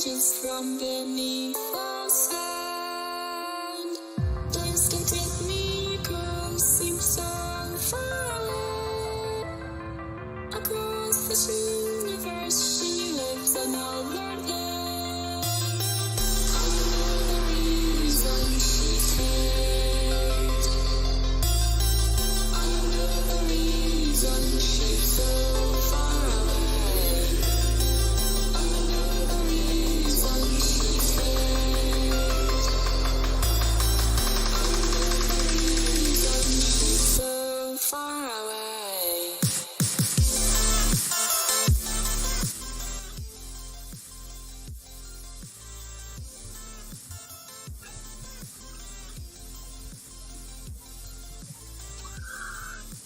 just from beneath the sand. Days can take miracles seem so far away. Across this universe, she lives another day. I know the reason she stays. I know the reason she's so far away. I know the reason she stays. I know the reason she's so far away.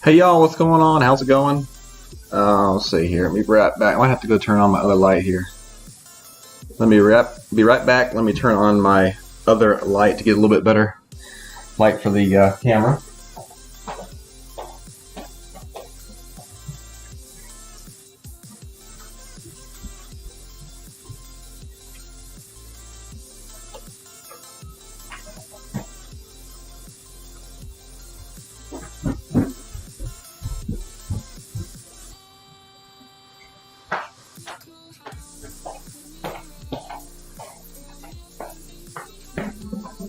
Hey y'all, what's going on? How's it going? Let's see here. Let me be right back. I might have to go turn on my other light here. Let me be right back. Let me turn on my other light to get a little bit better light for the camera.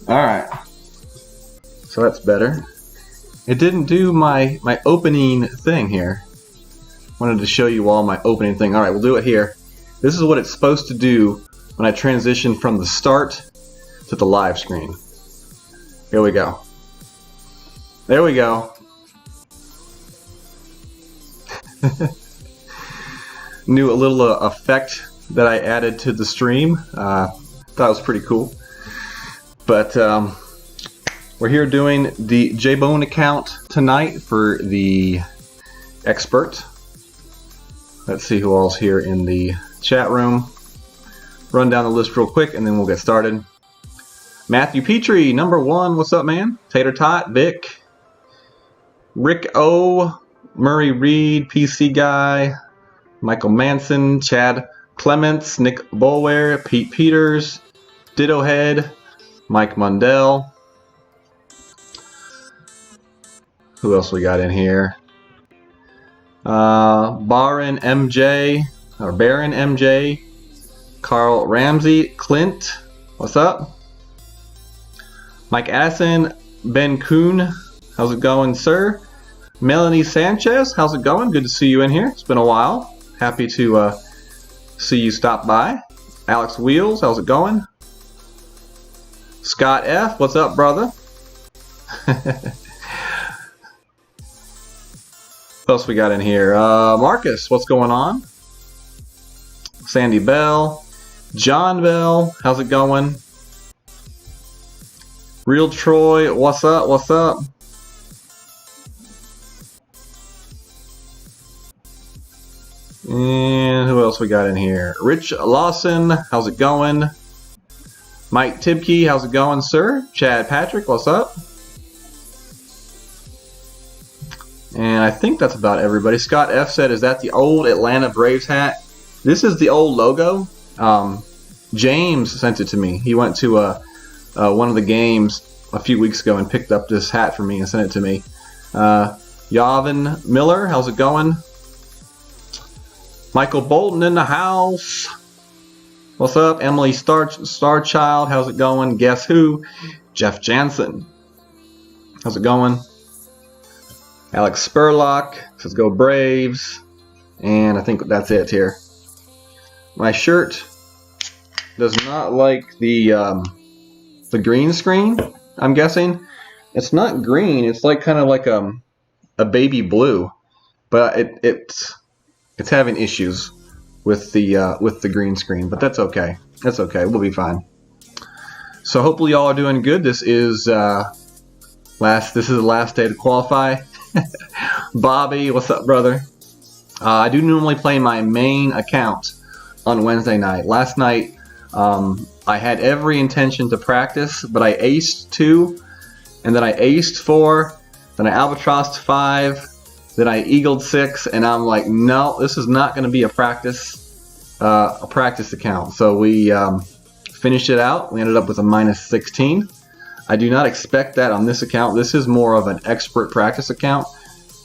Alright, so that's better. It didn't do my opening thing here. Wanted to show you all my opening thing. Alright, we'll do it here. This is what it's supposed to do when I transition from the start to the live screen. Here we go. There we go. New little effect that I added to the stream. Thought it was pretty cool. But we're here doing the JBone account tonight for the expert. Let's see who all's here in the chat room. Run down the list real quick and then we'll get started. Matthew Petrie, number 1. What's up, man? Tater Tot, Vic, Rick O, Murray Reed, PC Guy, Michael Manson, Chad Clements, Nick Bolware, Pete Peters, Ditto Head, Mike Mundell. Who else we got in here? Baron MJ, or Baron MJ, Carl Ramsey, Clint, what's up? Mike Addison, Ben Kuhn, how's it going, sir? Melanie Sanchez, how's it going? Good to see you in here. It's been a while. Happy to see you stop by. Alex Wheels, how's it going? Scott F, what's up, brother? What else we got in here? Marcus, what's going on? Sandy Bell, John Bell, how's it going? Real Troy, what's up? What's up? And who else we got in here? Rich Lawson, how's it going? Mike Tibke, how's it going, sir? Chad Patrick, what's up? And I think that's about everybody. Scott F said, is that the old Atlanta Braves hat? This is the old logo. James sent it to me. He went to one of the games a few weeks ago and picked up this hat for me and sent it to me. Yavin Miller, how's it going? Michael Bolton in the house. What's up? Emily Starchild, how's it going? Guess who? Jeff Jansen. How's it going? Alex Spurlock says go Braves. And I think that's it here. My shirt does not like the green screen, I'm guessing. It's not green, it's like kind of like a baby blue. But it's having issues with the green screen, but that's okay. That's okay. We'll be fine. So hopefully y'all are doing good. This is the last day to qualify. Bobby, what's up, brother? I do normally play my main account on Wednesday night. Last night I had every intention to practice, but I aced 2, and then I aced 4, then I albatrossed 5. Then I eagled 6, and I'm like, no, this is not going to be a practice. a practice account. So we finished it out. We ended up with a -16. I do not expect that on this account. This is more of an expert practice account.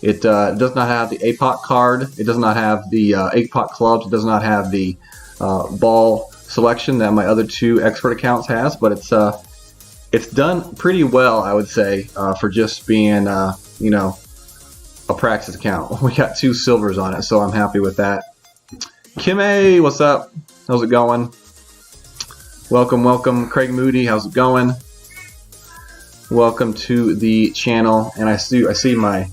It does not have the APOC card. It does not have the APOC clubs. It does not have the ball selection that my other 2 expert accounts has. But it's done pretty well, I would say, for just being you know, a practice account. We got 2 silvers on it, so I'm happy with that. Kim A, what's up? How's it going? Welcome, welcome. Craig Moody, how's it going? Welcome to the channel. And I see my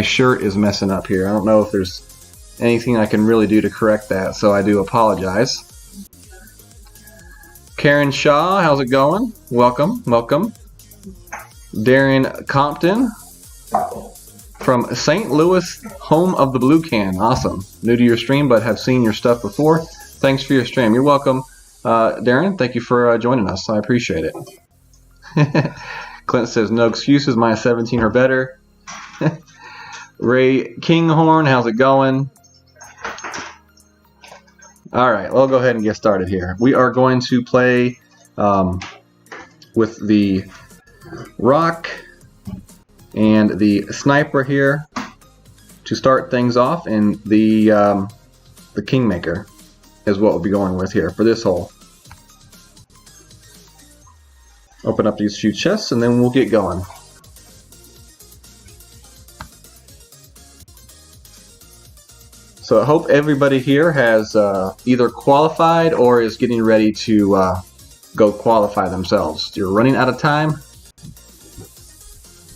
shirt is messing up here. I don't know if there's anything I can really do to correct that, so I do apologize. Karen Shaw, how's it going? Welcome, welcome. Darren Compton from St. Louis, home of the Blue Can. Awesome. New to your stream, but have seen your stuff before. Thanks for your stream. You're welcome, Darren. Thank you for joining us. I appreciate it. Clint says, no excuses. -17 or better. Ray Kinghorn, how's it going? All right, we'll go ahead and get started here. We are going to play with the rock and the sniper here to start things off, and the Kingmaker is what we'll be going with here for this hole. Open up these few chests and then we'll get going. So I hope everybody here has either qualified or is getting ready to go qualify themselves. You're running out of time.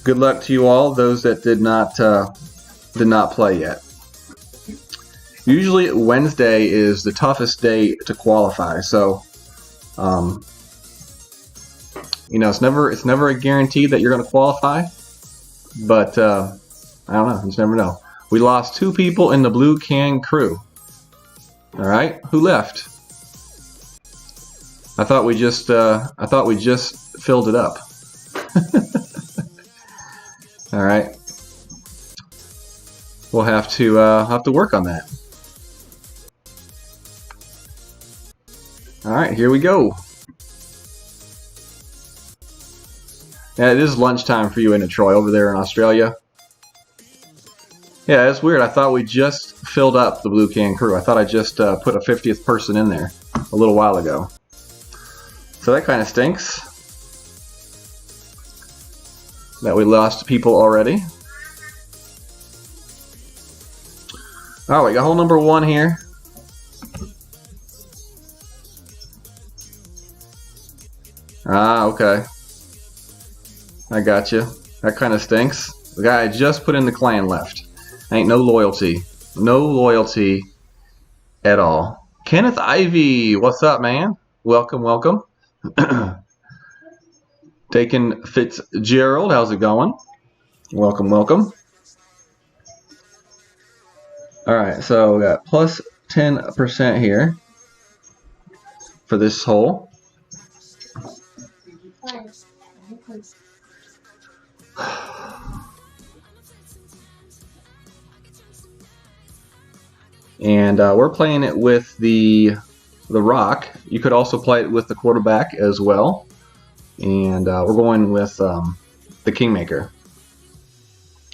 Good luck to you all, those that did not play yet. Usually Wednesday is the toughest day to qualify, so you know, it's never a guarantee that you're going to qualify, but I don't know, you just never know. We lost 2 people in the Blue Can crew. All right, who left? I thought we just filled it up. All right, we'll have to work on that. All right, here we go. Yeah, it is lunchtime for you in Troy over there in Australia. Yeah, it's weird. I thought we just filled up the Blue Can crew. I thought I just put a 50th person in there a little while ago. So that kind of stinks that we lost people already. All right, we got hole number 1 here. Ah, okay. I got you. That kind of stinks. The guy I just put in the clan left. Ain't no loyalty. No loyalty at all. Kenneth Ivy, what's up, man? Welcome, welcome. Taken Fitzgerald, how's it going? Welcome, welcome. All right, so we got plus 10% here for this hole. And we're playing it with the rock. You could also play it with the quarterback as well. And we're going with the Kingmaker.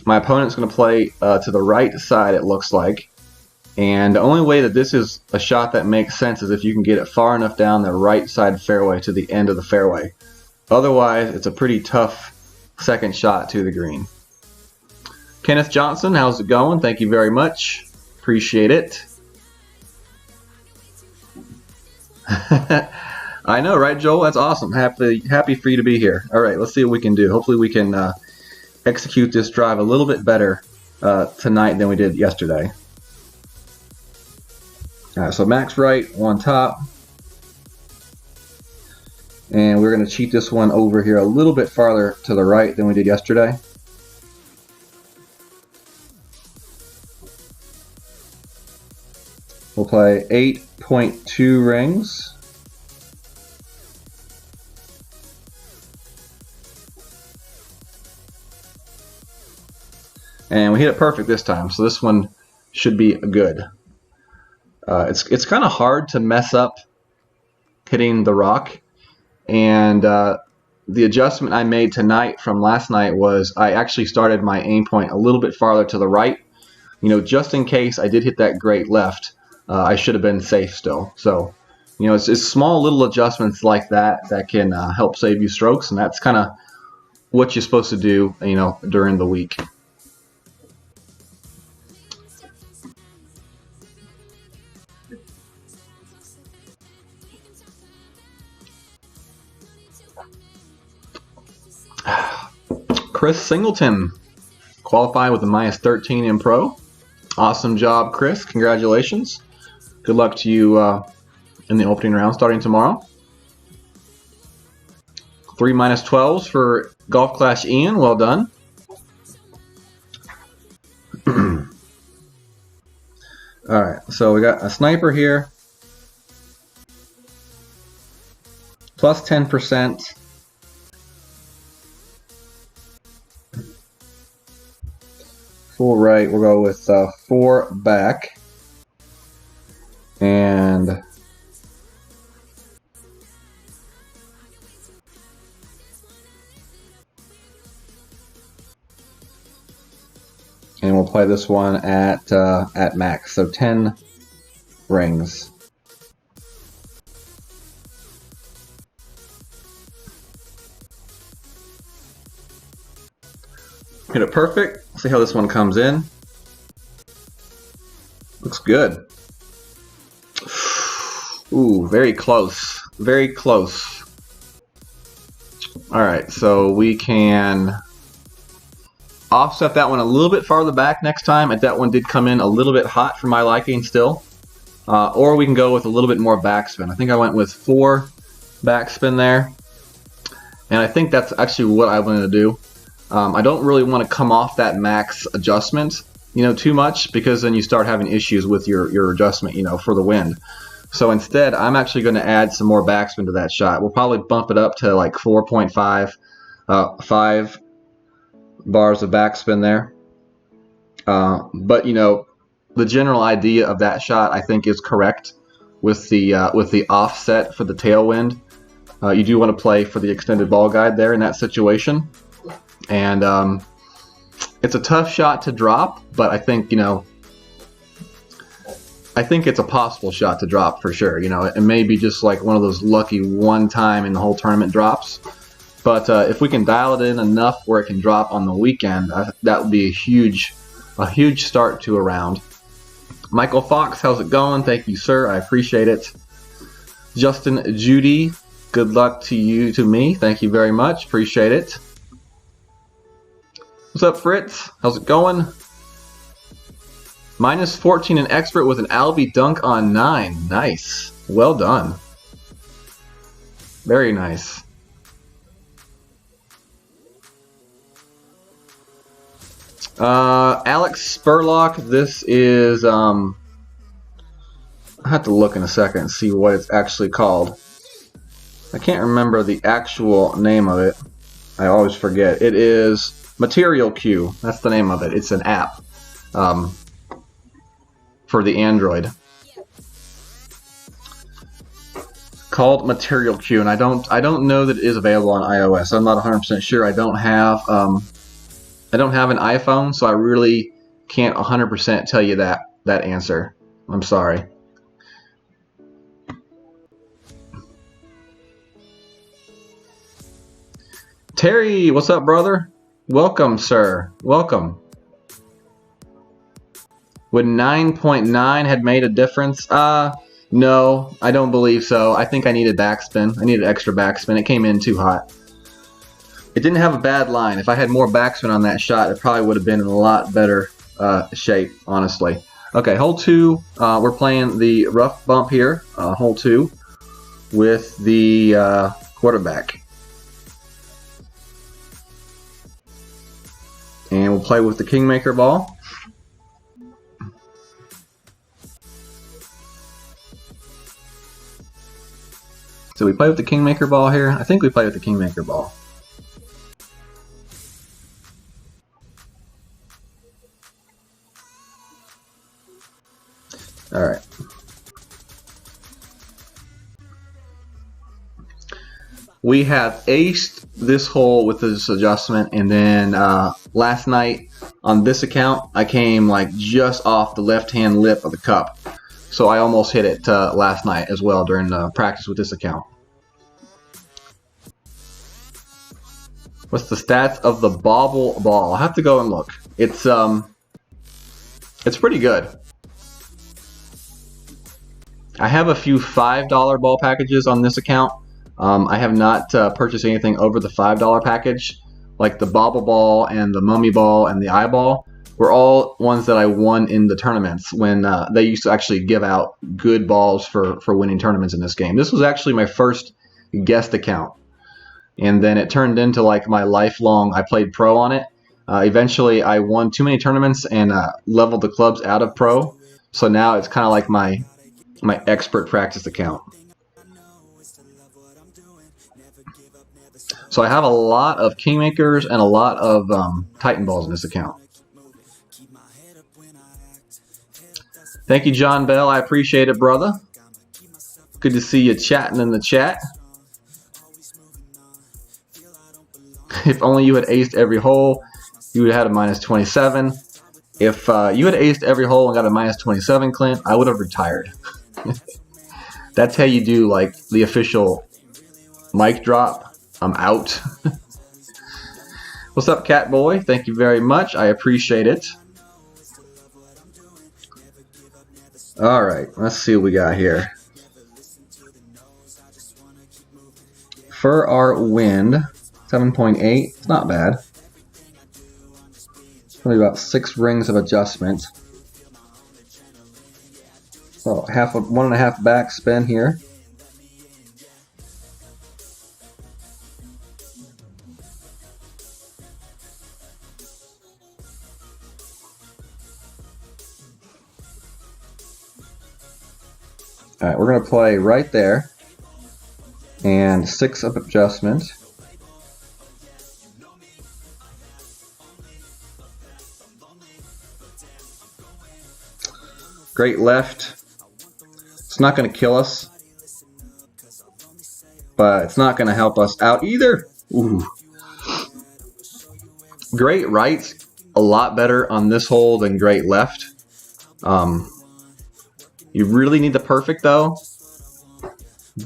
My opponent's going to play to the right side, it looks like. And the only way that this is a shot that makes sense is if you can get it far enough down the right side fairway to the end of the fairway. Otherwise, it's a pretty tough second shot to the green. Kenneth Johnson, how's it going? Thank you very much. Appreciate it. I know, right, Joel? That's awesome. Happy for you to be here. All right, let's see what we can do. Hopefully we can execute this drive a little bit better tonight than we did yesterday. All right, so max right, 1 top. And we're going to cheat this one over here a little bit farther to the right than we did yesterday. We'll play 8.2 rings. And we hit it perfect this time, so this one should be good. It's kind of hard to mess up hitting the rock, and the adjustment I made tonight from last night was I actually started my aim point a little bit farther to the right, just in case I did hit that great left. I should have been safe still. So, it's small little adjustments like that that can help save you strokes, and that's kind of what you're supposed to do, during the week. Chris Singleton qualified with a -13 in pro. Awesome job, Chris. Congratulations. Good luck to you in the opening round starting tomorrow. 3 -12s for Golf Clash Ian. Well done. All right, so we got a sniper here. Plus 10%. Full right, we'll go with 4 back. And we'll play this one at max, so 10 rings. Hit it perfect. See how this one comes in. Looks good. Ooh, very close. Very close. Alright, so we can offset that one a little bit farther back next time. And that one did come in a little bit hot for my liking still. Or we can go with a little bit more backspin. I think I went with 4 backspin there. And I think that's actually what I wanted to do. I don't really want to come off that max adjustment, too much, because then you start having issues with your adjustment, for the wind. So instead, I'm actually going to add some more backspin to that shot. We'll probably bump it up to like 4.5, 5 bars of backspin there. But the general idea of that shot, I think, is correct with the offset for the tailwind. You do want to play for the extended ball guide there in that situation. And it's a tough shot to drop, but I think, I think it's a possible shot to drop for sure. It may be just like one of those lucky one time in the whole tournament drops. But if we can dial it in enough where it can drop on the weekend, that would be a huge start to a round. Michael Fox, how's it going? Thank you, sir. I appreciate it. Justin Judy, good luck to me. Thank you very much. Appreciate it. What's up, Fritz? How's it going? -14 in expert with an Albie dunk on 9. Nice. Well done. Very nice. Alex Spurlock, this is, I have to look in a second and see what it's actually called. I can't remember the actual name of it. I always forget. It is Material Q. That's the name of it. It's an app for the Android called Material Q, and I don't know that it is available on iOS. I'm not 100% sure. I don't have an iPhone, so I really can't 100% tell you that answer. I'm sorry. Terry, what's up, brother? Welcome, sir. Welcome. Would 9.9 had made a difference? No, I don't believe so. I think I needed backspin. I needed extra backspin. It came in too hot. It didn't have a bad line. If I had more backspin on that shot, it probably would have been in a lot better shape, honestly. Okay, hole 2. We're playing the rough bump here, hole 2, with the quarterback. And we'll play with the Kingmaker ball. So we play with the Kingmaker ball here. I think we play with the Kingmaker ball. Alright. We have aced this hole with this adjustment, and then last night on this account, I came like just off the left-hand lip of the cup. So I almost hit it last night as well during practice with this account. What's the stats of the bobble ball? I'll have to go and look. It's pretty good. I have a few $5 ball packages on this account. I have not purchased anything over the $5 package, like the bobble ball and the mummy ball and the eyeball were all ones that I won in the tournaments when they used to actually give out good balls for winning tournaments in this game. This was actually my first guest account. And then it turned into like my lifelong, I played pro on it. Eventually I won too many tournaments and leveled the clubs out of pro. So now it's kind of like my expert practice account. So I have a lot of Kingmakers and a lot of Titan balls in this account. Thank you, John Bell. I appreciate it, brother. Good to see you chatting in the chat. If only you had aced every hole, you would have had a minus 27. If you had aced every hole and got a minus 27, Clint, I would have retired. That's how you do like the official mic drop. I'm out. What's up, Catboy? Thank you very much. I appreciate it. All right, let's see what we got here. For our wind, 7.8. It's not bad. Only about 6 rings of adjustment. So 1.5 back spin here. All right, we're going to play right there. And 6 of adjustment. Great left. It's not going to kill us, but it's not going to help us out either. Ooh. Great right, a lot better on this hole than great left. You really need the perfect though,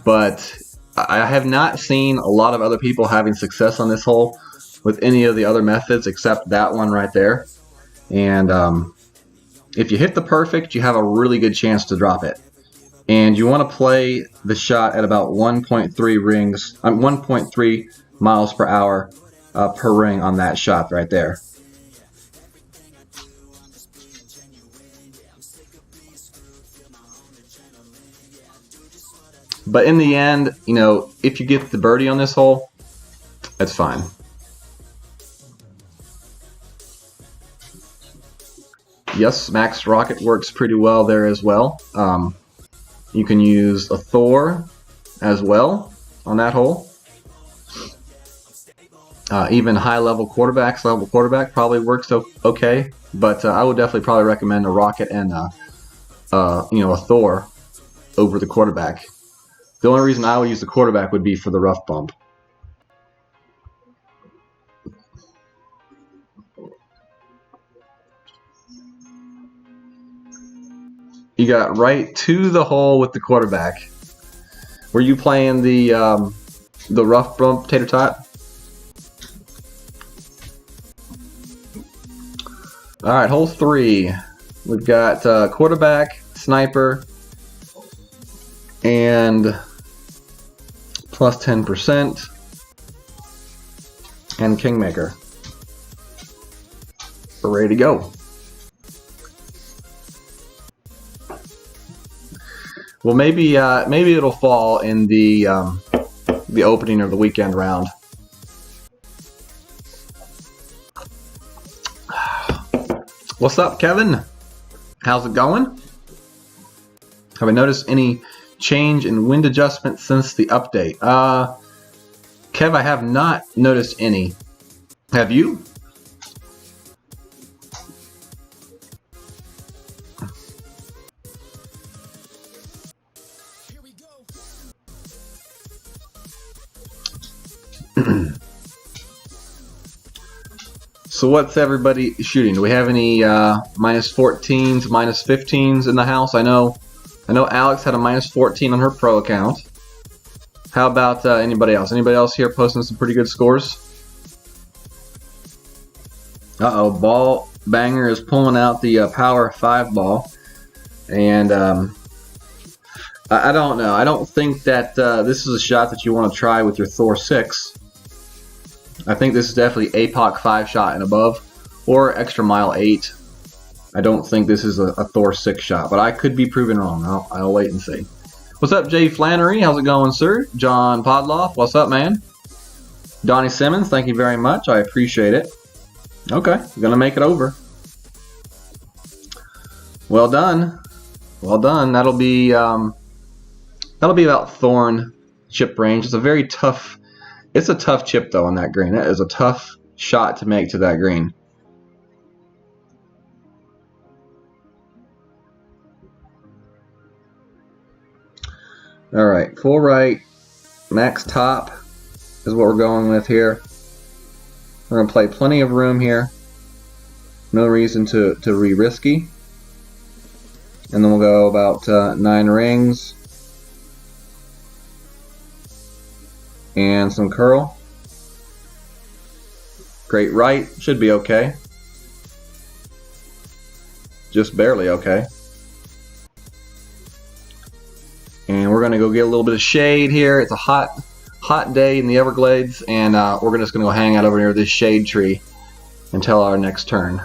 but I have not seen a lot of other people having success on this hole with any of the other methods except that one right there. And if you hit the perfect, you have a really good chance to drop it. And you want to play the shot at about 1.3 rings, 1.3 miles per hour per ring on that shot right there. But in the end, you know, if you get the birdie on this hole, that's fine. Yes, Max Rocket works pretty well there as well. You can use a Thor as well on that hole. Even high-level quarterbacks, level quarterback probably works okay. But I would definitely probably recommend a Rocket and a Thor over the quarterback. The only reason I would use the quarterback would be for the rough bump. You got right to the hole with the quarterback. Were you playing the rough bump tater tot? All right, hole 3. We've got quarterback, sniper, and plus 10%, and Kingmaker. We're ready to go. Well, maybe it'll fall in the opening of the weekend round. What's up, Kevin? How's it going? Have I noticed any change in wind adjustment since the update? Kev, I have not noticed any. Have you? So what's everybody shooting? Do we have any minus 14s, minus 15s in the house? I know Alex had a minus 14 on her pro account. How about anybody else? Anybody else here posting some pretty good scores? Uh-oh, Ball Banger is pulling out the Power 5 ball. And I don't know. I don't think that this is a shot that you want to try with your Thor 6. I think this is definitely APOC 5 shot and above, or Extra Mile 8. I don't think this is a Thor 6 shot, but I could be proven wrong. I'll wait and see. What's up, Jay Flannery? How's it going, sir? John Podloff, what's up, man? Donnie Simmons, thank you very much. I appreciate it. Okay, gonna make it over. Well done. Well done. That'll be about Thorn chip range. It's a very tough. It's a tough chip though on that green. That is a tough shot to make to that green. All right, full right, max top is what we're going with here. We're gonna play plenty of room here. No reason to re-risky. And then we'll go about 9 rings. And some curl. Great right, should be okay. Just barely okay. And we're gonna go get a little bit of shade here. It's a hot day in the Everglades, and we're just gonna go hang out over near this shade tree until our next turn.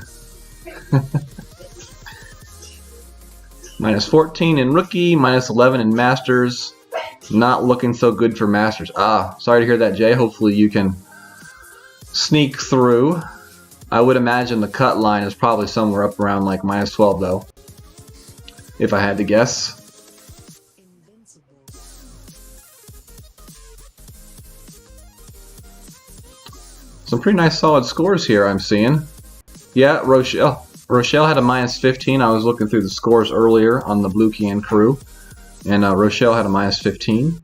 Minus 14 in rookie, minus 11 in masters. Not looking so good for masters. Sorry to hear that, Jay. Hopefully you can sneak through. I would imagine the cut line is probably somewhere up around like minus 12 though, if I had to guess. Some pretty nice solid scores here I'm seeing. Yeah, Rochelle had a minus 15. I was looking through the scores earlier on the Blue Can crew, and Rochelle had a minus 15.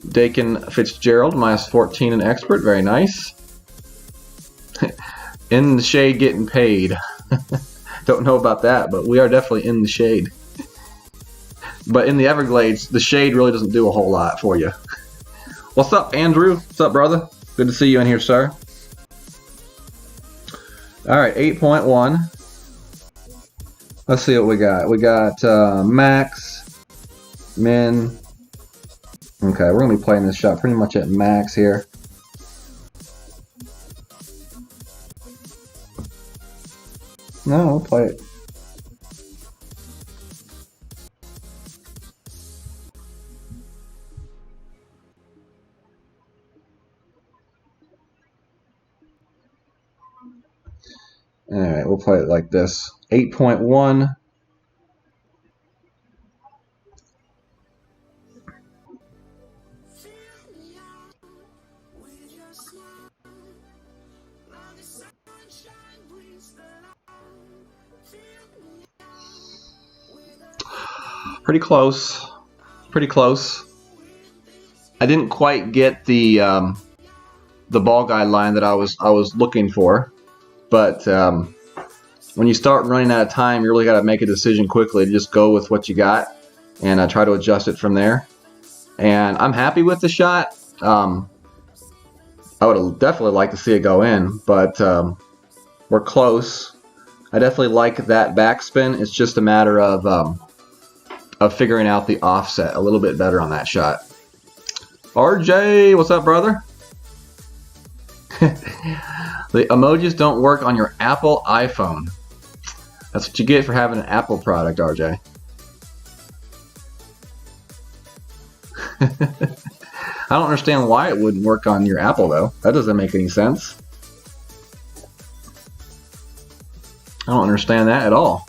Dakin Fitzgerald, minus 14 in expert. Very nice. In the shade getting paid. Don't know about that, but we are definitely in the shade. But in the Everglades, the shade really doesn't do a whole lot for you. What's up, Andrew? What's up, brother? Good to see you in here, sir. Alright, 8.1. Let's see what we got. We got max, min. Okay, we're going to be playing this shot pretty much at max here. No, we'll play it. Alright, we'll play it like this. 8.1. Pretty close. Pretty close. I didn't quite get the ball guideline that I was looking for. But when you start running out of time, you really got to make a decision quickly to just go with what you got and try to adjust it from there. And I'm happy with the shot. I would definitely like to see it go in, but we're close. I definitely like that backspin. It's just a matter of figuring out the offset a little bit better on that shot. RJ, what's up, brother? The emojis don't work on your Apple iPhone. That's what you get for having an Apple product, RJ. I don't understand why it wouldn't work on your Apple, though. That doesn't make any sense. I don't understand that at all.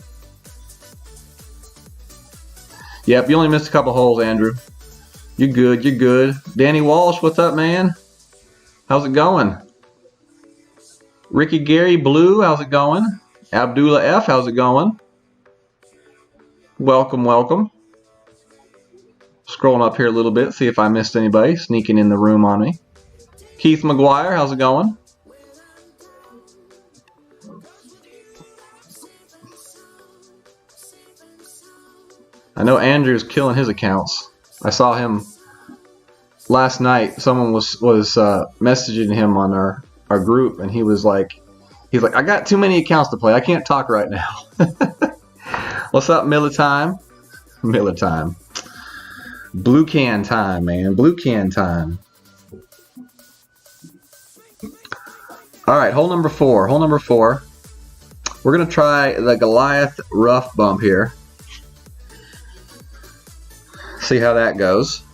Yep, you only missed a couple holes, Andrew. You're good, you're good. Danny Walsh, what's up, man? How's it going? Ricky Gary Blue, how's it going? Abdullah F, how's it going? Welcome, welcome. Scrolling up here a little bit, see if I missed anybody sneaking in the room on me. Keith McGuire, how's it going? I know Andrew's killing his accounts. I saw him last night. Someone was messaging him on our group, and he's like, I got too many accounts to play. I can't talk right now. What's up, Miller Time? Miller Time. Blue can time, man. Blue can time. All right, hole number 4. Hole number 4. We're going to try the Goliath rough bump here. See how that goes.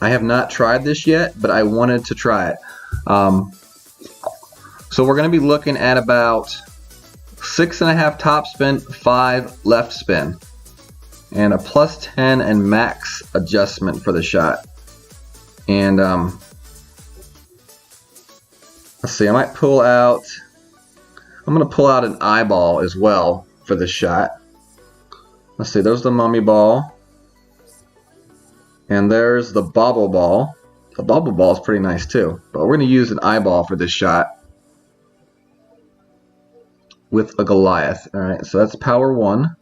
I have not tried this yet, but I wanted to try it. So we're going to be looking at about 6.5 top spin, 5 left spin, and a +10 and max adjustment for the shot. And let's see, I might pull out. I'm going to pull out an eyeball as well for this shot. Let's see, there's the mummy ball, and there's the bobble ball. The bobble ball is pretty nice too, but we're going to use an eyeball for this shot with a Goliath. All right, so that's power 1.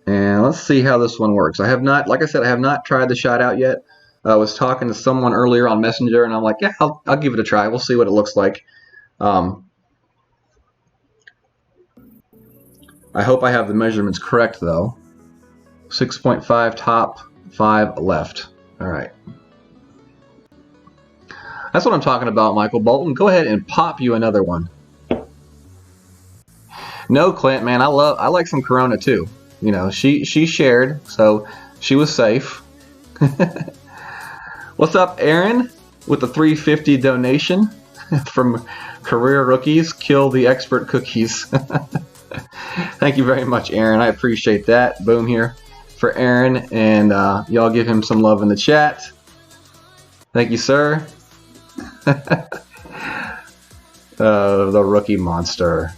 And let's see how this one works. I have not, like I said, I have not tried the shot out yet. I was talking to someone earlier on Messenger, and I'm like, yeah, I'll give it a try. We'll see what it looks like. I hope I have the measurements correct, though. 6.5 top, 5 left. All right. That's what I'm talking about, Michael Bolton. Go ahead and pop you another one. No, Clint, man, I like some Corona too. You know, she shared, so she was safe. What's up, Aaron? With the $3.50 donation from Career Rookies. Kill the expert cookies. Thank you very much, Aaron. I appreciate that. Boom here for Aaron, and y'all give him some love in the chat. Thank you, sir. The rookie monster.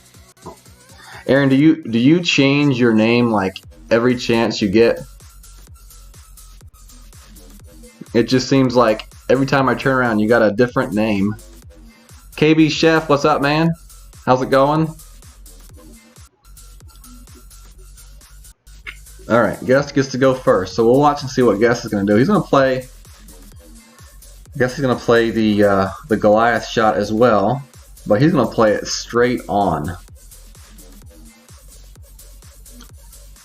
Aaron, do you change your name like every chance you get? It just seems like every time I turn around, you got a different name. KB Chef, what's up, man? How's it going? All right, Guest gets to go first, so we'll watch and see what Guest is going to do. He's going to play. I guess he's going to play the Goliath shot as well, but he's going to play it straight on.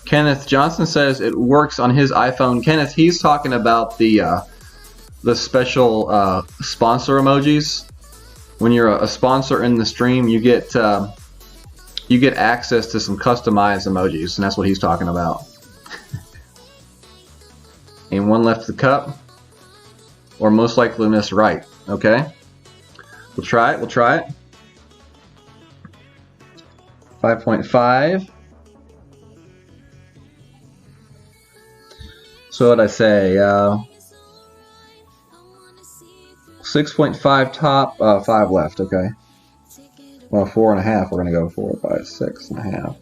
Kenneth Johnson says it works on his iPhone. Kenneth, he's talking about the special sponsor emojis. When you're a sponsor in the stream, you get access to some customized emojis, and that's what he's talking about. And one left the cup, or most likely miss right. Okay, we'll try it. 5.5. So what'd I say? 6.5 top, 5 left. Okay. Well, 4.5. We're gonna go 4, 5, 6.5.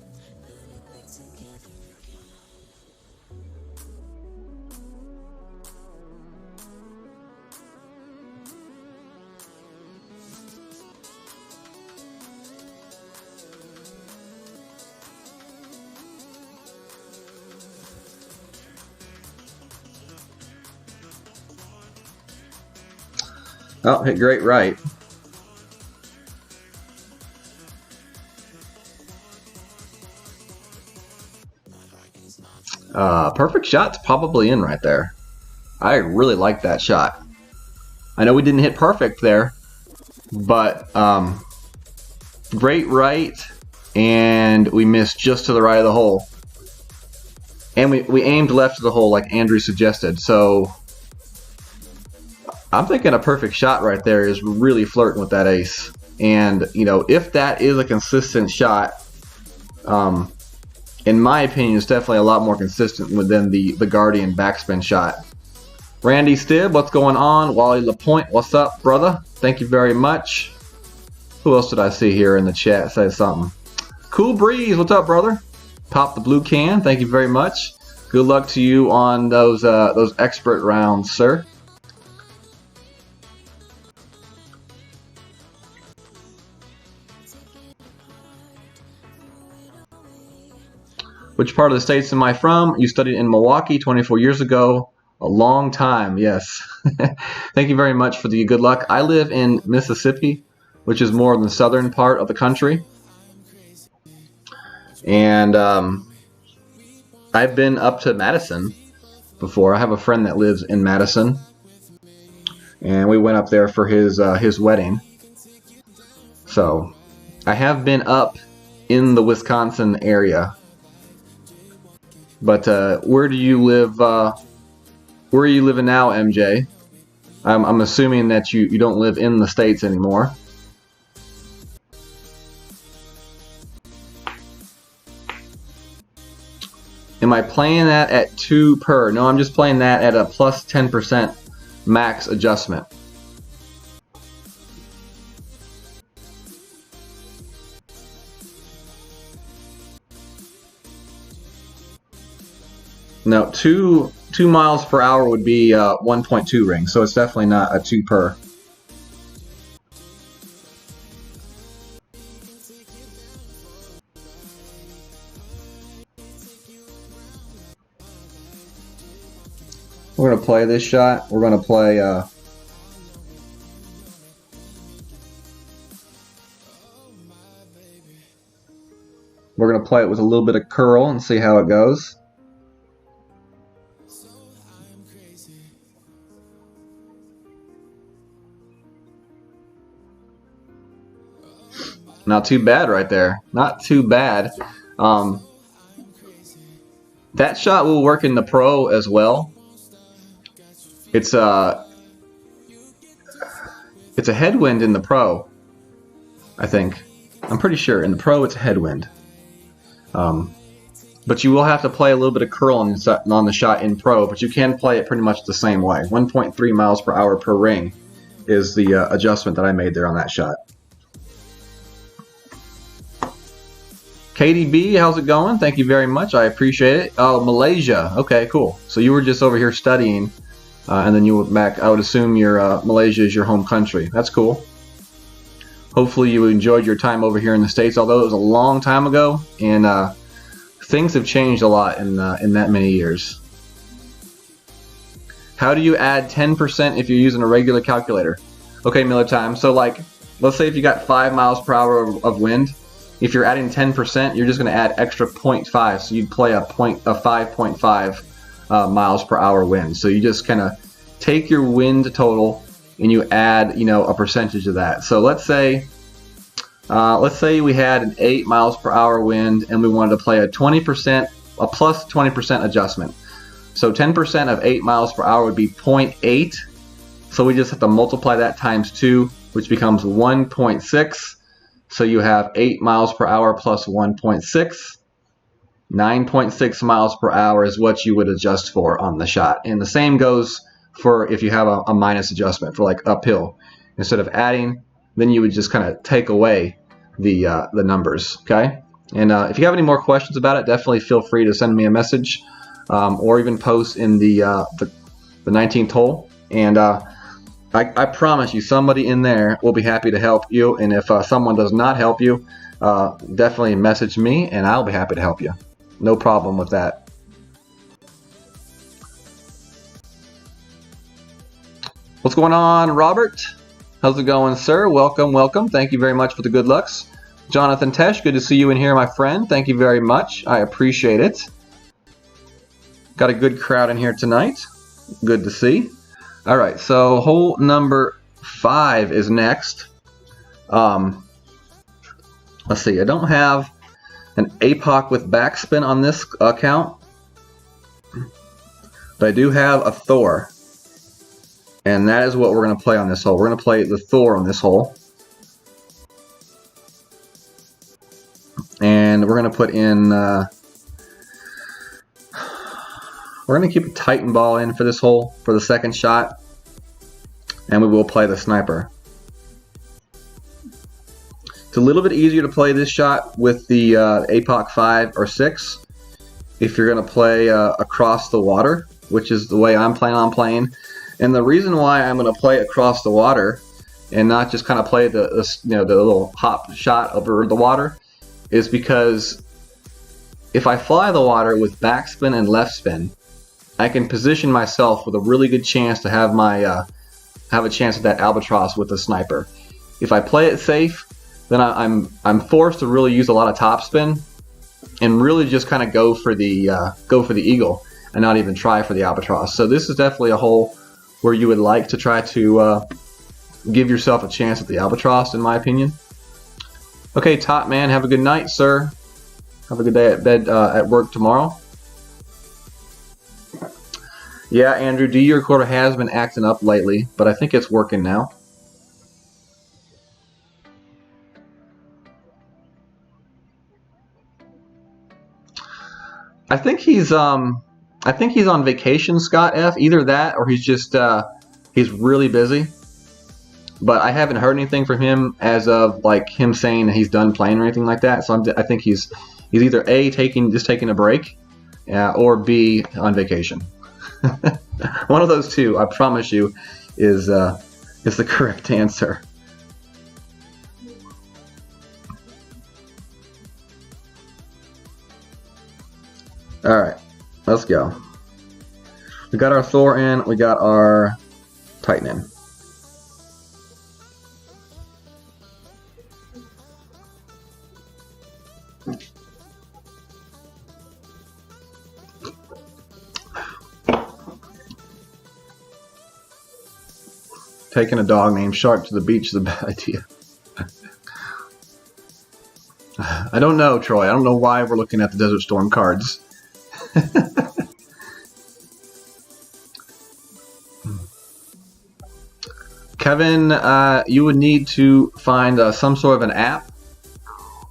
Oh, hit great right. Perfect shot's probably in right there. I really like that shot. I know we didn't hit perfect there, but great right, and we missed just to the right of the hole. And we aimed left of the hole like Andrew suggested, so I'm thinking a perfect shot right there is really flirting with that ace. And, you know, if that is a consistent shot, in my opinion, it's definitely a lot more consistent than the Guardian backspin shot. Randy Stibb, what's going on? Wally LaPointe, what's up, brother? Thank you very much. Who else did I see here in the chat? Say something. Cool Breeze, what's up, brother? Pop the blue can, thank you very much. Good luck to you on those expert rounds, sir. Which part of the States am I from? You studied in Milwaukee 24 years ago. A long time, yes. Thank you very much for the good luck. I live in Mississippi, which is more in the southern part of the country. And I've been up to Madison before. I have a friend that lives in Madison. And we went up there for his wedding. So I have been up in the Wisconsin area. But where do you live? Where are you living now, MJ? I'm assuming that you don't live in the States anymore. Am I playing that at 2 per? No, I'm just playing that at a plus 10% max adjustment. No, 2 miles per hour would be 1.2 rings, so it's definitely not a 2 per. We're going to play this shot. We're going to play we're going to play it with a little bit of curl and see how it goes. Not too bad right there. Not too bad. That shot will work in the pro as well. It's a headwind in the pro, I think. I'm pretty sure in the pro it's a headwind. But you will have to play a little bit of curl on the shot in pro, but you can play it pretty much the same way. 1.3 miles per hour per ring is the adjustment that I made there on that shot. KDB, how's it going? Thank you very much. I appreciate it. Oh, Malaysia. Okay, cool. So you were just over here studying, and then you went back. I would assume Malaysia is your home country. That's cool. Hopefully you enjoyed your time over here in the States, although it was a long time ago, and things have changed a lot in that many years. How do you add 10% if you're using a regular calculator? Okay, Miller time. So like, let's say if you got 5 miles per hour of wind, if you're adding 10%, you're just going to add extra 0.5. So you'd play a 5.5 miles per hour wind. So you just kind of take your wind total and you add, a percentage of that. So let's say we had an 8 miles per hour wind and we wanted to play a plus 20% adjustment. So 10% of 8 miles per hour would be 0.8. So we just have to multiply that times 2, which becomes 1.6. So you have 8 miles per hour plus 1.6. 9.6 miles per hour is what you would adjust for on the shot. And the same goes for if you have a minus adjustment for like uphill. Instead of adding, then you would just kind of take away the numbers, okay? And if you have any more questions about it, definitely feel free to send me a message or even post in the 19th hole. And I promise you, somebody in there will be happy to help you. And if someone does not help you, definitely message me, and I'll be happy to help you. No problem with that. What's going on, Robert? How's it going, sir? Welcome, welcome. Thank you very much for the good lucks. Jonathan Tesh, good to see you in here, my friend. Thank you very much. I appreciate it. Got a good crowd in here tonight. Good to see. All right, so hole number 5 is next. Let's see, I don't have an APOC with backspin on this account, but I do have a Thor, and that is what we're going to play on this hole. We're going to play the Thor on this hole, and we're going to put in. We're going to keep a Titan ball in for this hole for the second shot, and we will play the sniper. It's a little bit easier to play this shot with the APOC 5 or 6. if you're going to play across the water, which is the way I'm planning on playing. And the reason why I'm going to play across the water and not just kind of play the little hop shot over the water is because if I fly the water with backspin and left spin, I can position myself with a really good chance to have a chance at that albatross with the sniper. If I play it safe, then I'm forced to really use a lot of topspin and really just kind of go for the eagle and not even try for the albatross. So this is definitely a hole where you would like to try to give yourself a chance at the albatross, in my opinion. Okay, Top Man, have a good night, sir. Have a good day at bed at work tomorrow. Yeah, Andrew, D recorder has been acting up lately, but I think it's working now. I think he's on vacation, Scott F. Either that or he's just he's really busy. But I haven't heard anything from him as of like him saying he's done playing or anything like that. So I think he's either A, taking a break, or B, on vacation. One of those two, I promise you, is the correct answer. All right, let's go. We got our Thor in, we got our Titan in. Taking a dog named Shark to the beach is a bad idea. I don't know, Troy. I don't know why we're looking at the Desert Storm cards. Kevin, you would need to find some sort of an app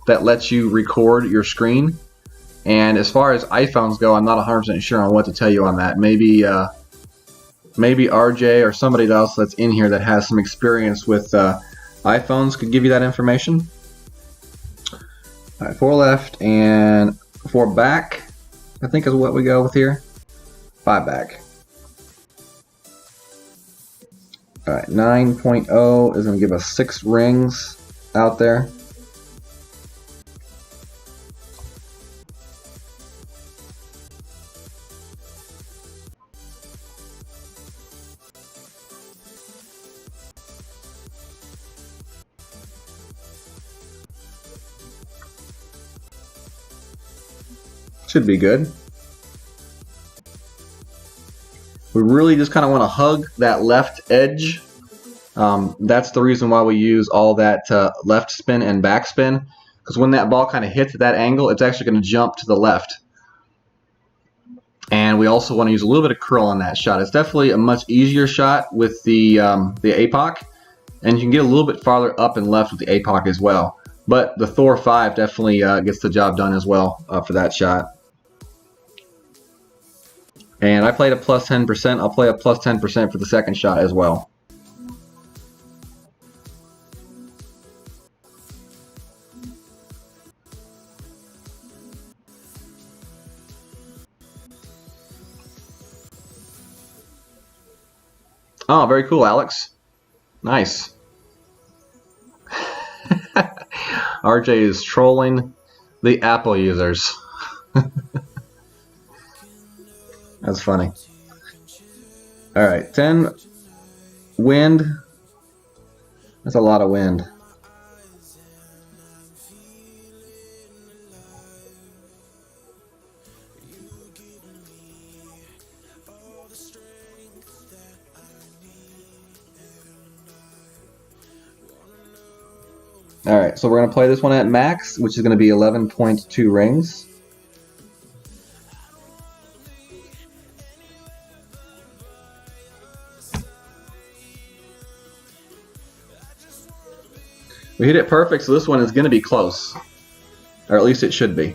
that lets you record your screen. And as far as iPhones go, I'm not 100% sure on what to tell you on that. Maybe RJ or somebody else that's in here that has some experience with iPhones could give you that information. All right, 4 left and 4 back, I think is what we go with here. 5 back. All right, 9.0 is going to give us 6 rings out there. Should be good. We really just kind of want to hug that left edge. That's the reason why we use all that left spin and back spin, because when that ball kind of hits at that angle, it's actually going to jump to the left. And we also want to use a little bit of curl on that shot. It's definitely a much easier shot with the APOC, and you can get a little bit farther up and left with the APOC as well. But the Thor 5 definitely gets the job done as well for that shot. And I played a plus 10%. I'll play a plus 10% for the second shot as well. Oh, very cool, Alex. Nice. RJ is trolling the Apple users. That's funny. All right, 10 wind. That's a lot of wind. All right, so we're going to play this one at max, which is going to be 11.2 rings. We hit it perfect, so this one is going to be close. Or at least it should be.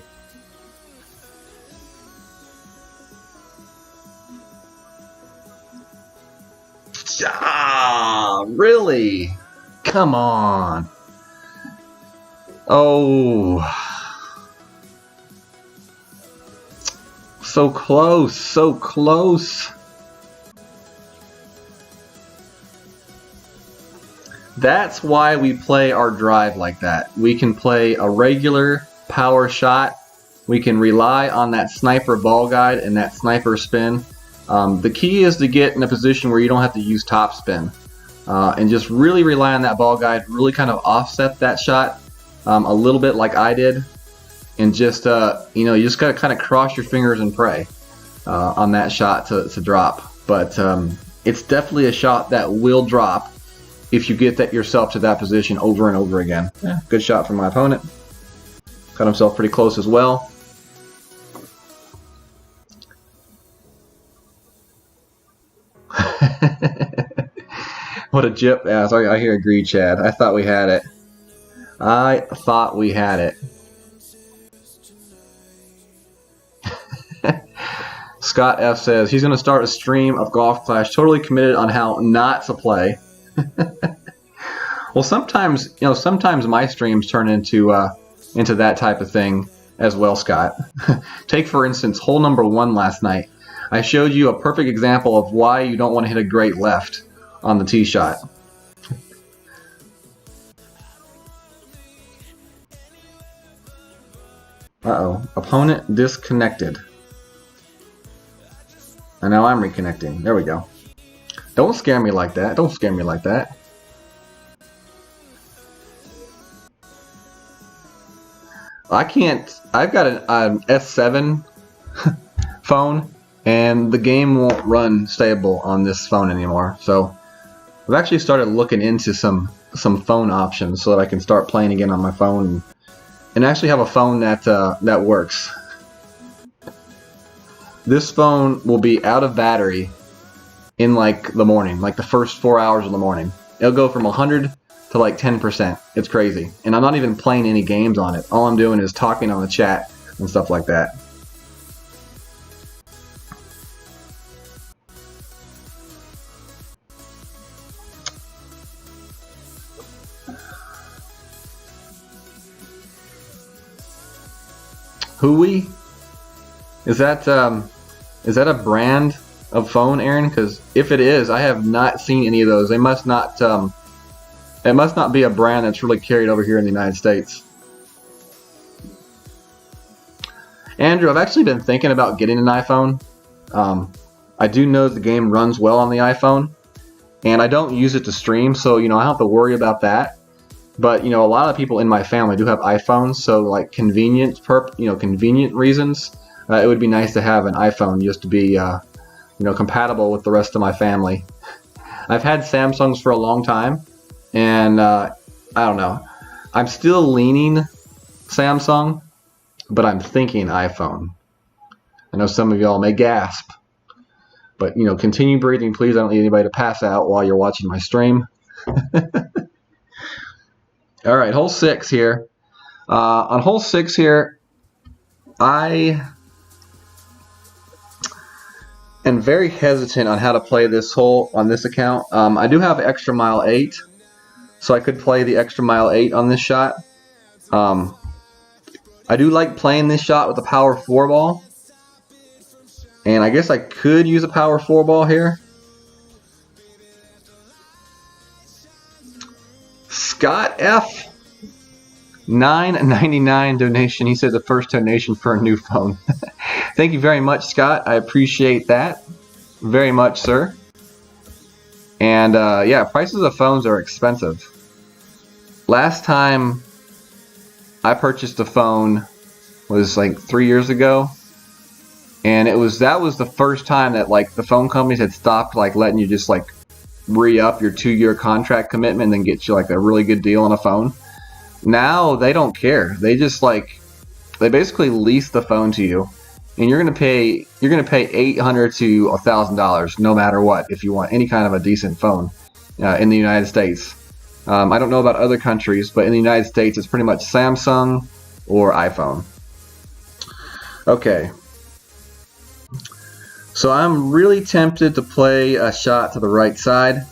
Ah, really? Come on. Oh. So close, so close. That's why we play our drive like that. We can play a regular power shot. We can rely on that sniper ball guide and that sniper spin. The key is to get in a position where you don't have to use top spin. And just really rely on that ball guide, really kind of offset that shot a little bit like I did. And just, you know, you just gotta kind of cross your fingers and pray on that shot to drop. But it's definitely a shot that will drop if you get that yourself to that position over and over again. Yeah, good shot from my opponent. Cut himself pretty close as well. What a jip ass. I hear agree, Chad. I thought we had it. I thought we had it. Scott F says he's going to start a stream of Golf Clash, totally committed on how not to play. Well, sometimes, you know, sometimes my streams turn into that type of thing as well, Scott. Take, for instance, hole number 1 last night. I showed you a perfect example of why you don't want to hit a great left on the tee shot. Uh-oh. Opponent disconnected. And now I'm reconnecting. There we go. Don't scare me like that. Don't scare me like that. I can't. I've got an S7 phone, and the game won't run stable on this phone anymore. So I've actually started looking into some phone options so that I can start playing again on my phone and actually have a phone that works. This phone will be out of battery in like the morning, like the first 4 hours of the morning. It'll go from 100 to like 10%. It's crazy. And I'm not even playing any games on it. All I'm doing is talking on the chat and stuff like that. Hui? Is that a brand of phone, Aaron? Because if it is, I have not seen any of those. They must not. It must not be a brand that's really carried over here in the United States. Andrew, I've actually been thinking about getting an iPhone. I do know the game runs well on the iPhone, and I don't use it to stream, so you know I don't have to worry about that. But you know, a lot of people in my family do have iPhones, so like convenient reasons, it would be nice to have an iPhone just to be compatible with the rest of my family. I've had Samsungs for a long time, and I don't know. I'm still leaning Samsung, but I'm thinking iPhone. I know some of y'all may gasp, but you know, continue breathing, please. I don't need anybody to pass out while you're watching my stream. All right, hole 6 here. On hole 6 here, I am very hesitant on how to play this hole on this account. I do have extra mile 8, so I could play the extra mile 8 on this shot. I do like playing this shot with a power 4 ball, and I guess I could use a power 4 ball here. Scott F. $9.99 donation. He said the first donation for a new phone. Thank you very much, Scott. I appreciate that very much, sir. And yeah, prices of phones are expensive. Last time I purchased a phone was like 3 years ago, and that was the first time that like the phone companies had stopped like letting you just like re-up your 2-year contract commitment and then get you like a really good deal on a phone. Now they don't care. They just they basically lease the phone to you, and you're gonna pay $800 to $1,000 no matter what if you want any kind of a decent phone in the United States. I don't know about other countries, but in the United States it's pretty much Samsung or iPhone. Okay. So I'm really tempted to play a shot to the right side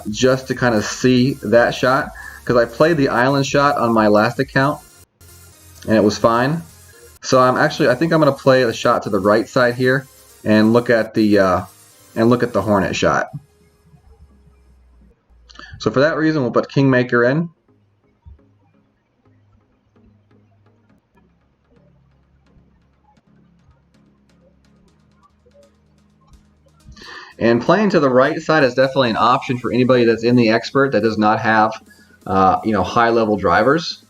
just to kind of see that shot, because I played the island shot on my last account and it was fine. So I think I'm going to play the shot to the right side here and look at the Hornet shot. So for that reason, we'll put Kingmaker in. And playing to the right side is definitely an option for anybody that's in the expert that does not have, high-level drivers.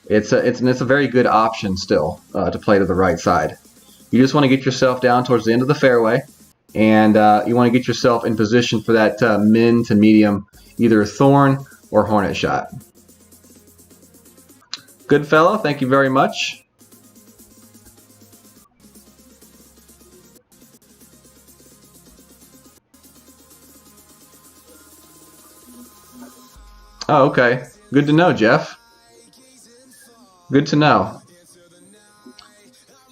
It's a very good option still to play to the right side. You just want to get yourself down towards the end of the fairway, and you want to get yourself in position for that min to medium, either Thorn or Hornet shot. Good fellow, thank you very much. Oh, okay. Good to know, Jeff. Good to know.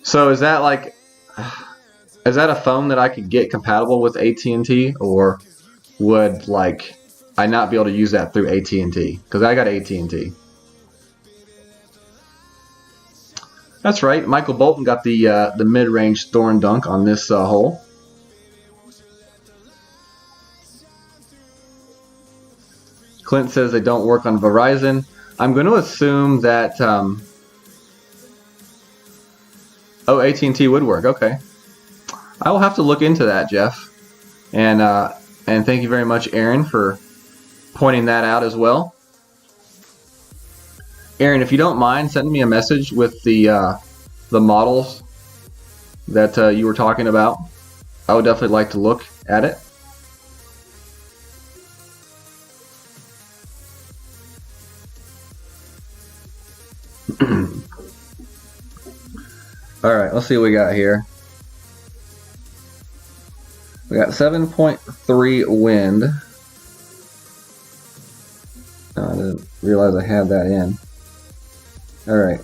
So is that a phone that I could get compatible with AT&T, or would I not be able to use that through AT&T? Because I got AT&T. That's right. Michael Bolton got the mid-range Thorn Dunk on this hole. Clint says they don't work on Verizon. I'm going to assume that. AT&T would work. Okay, I will have to look into that, Jeff. And thank you very much, Aaron, for pointing that out as well. Aaron, if you don't mind, send me a message with the models that you were talking about. I would definitely like to look at it. Alright, let's see what we got here. We got 7.3 wind. Oh, I didn't realize I had that in. Alright.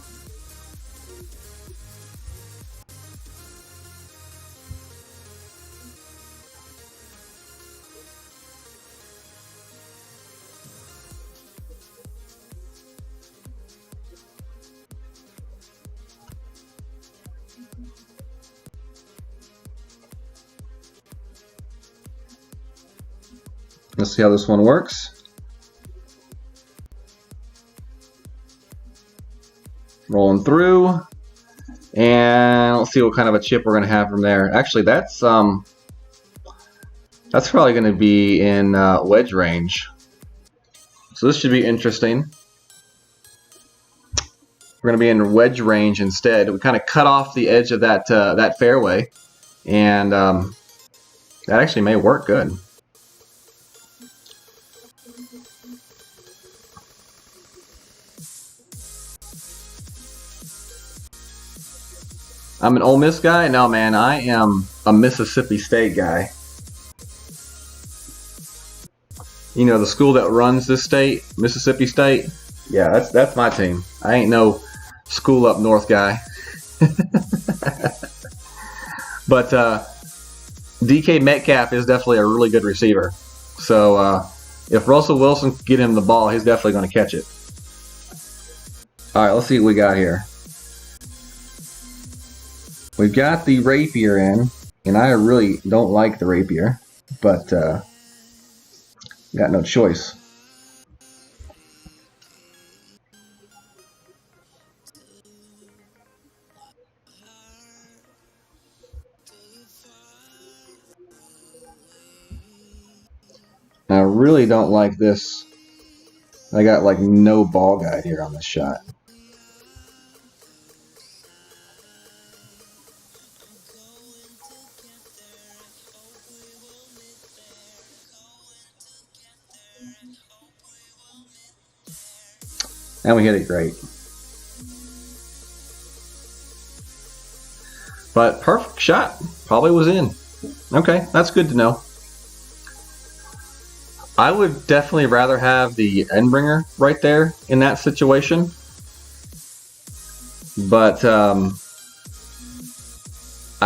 Let's see how this one works. Rolling through, and let's see what kind of a chip we're going to have from there. Actually, that's probably going to be in wedge range, so this should be interesting. We're going to be in wedge range instead. We kind of cut off the edge of that fairway, and that actually may work good. I'm an Ole Miss guy? No, man, I am a Mississippi State guy. You know, the school that runs this state, Mississippi State? Yeah, that's my team. I ain't no school up north guy. But DK Metcalf is definitely a really good receiver. So if Russell Wilson can get him the ball, he's definitely going to catch it. All right, let's see what we got here. We've got the rapier in, and I really don't like the rapier, but got no choice. I really don't like this. I got like no ball guide here on this shot. And we hit it great. But perfect shot. Probably was in. Okay, that's good to know. I would definitely rather have the Endbringer right there in that situation. But I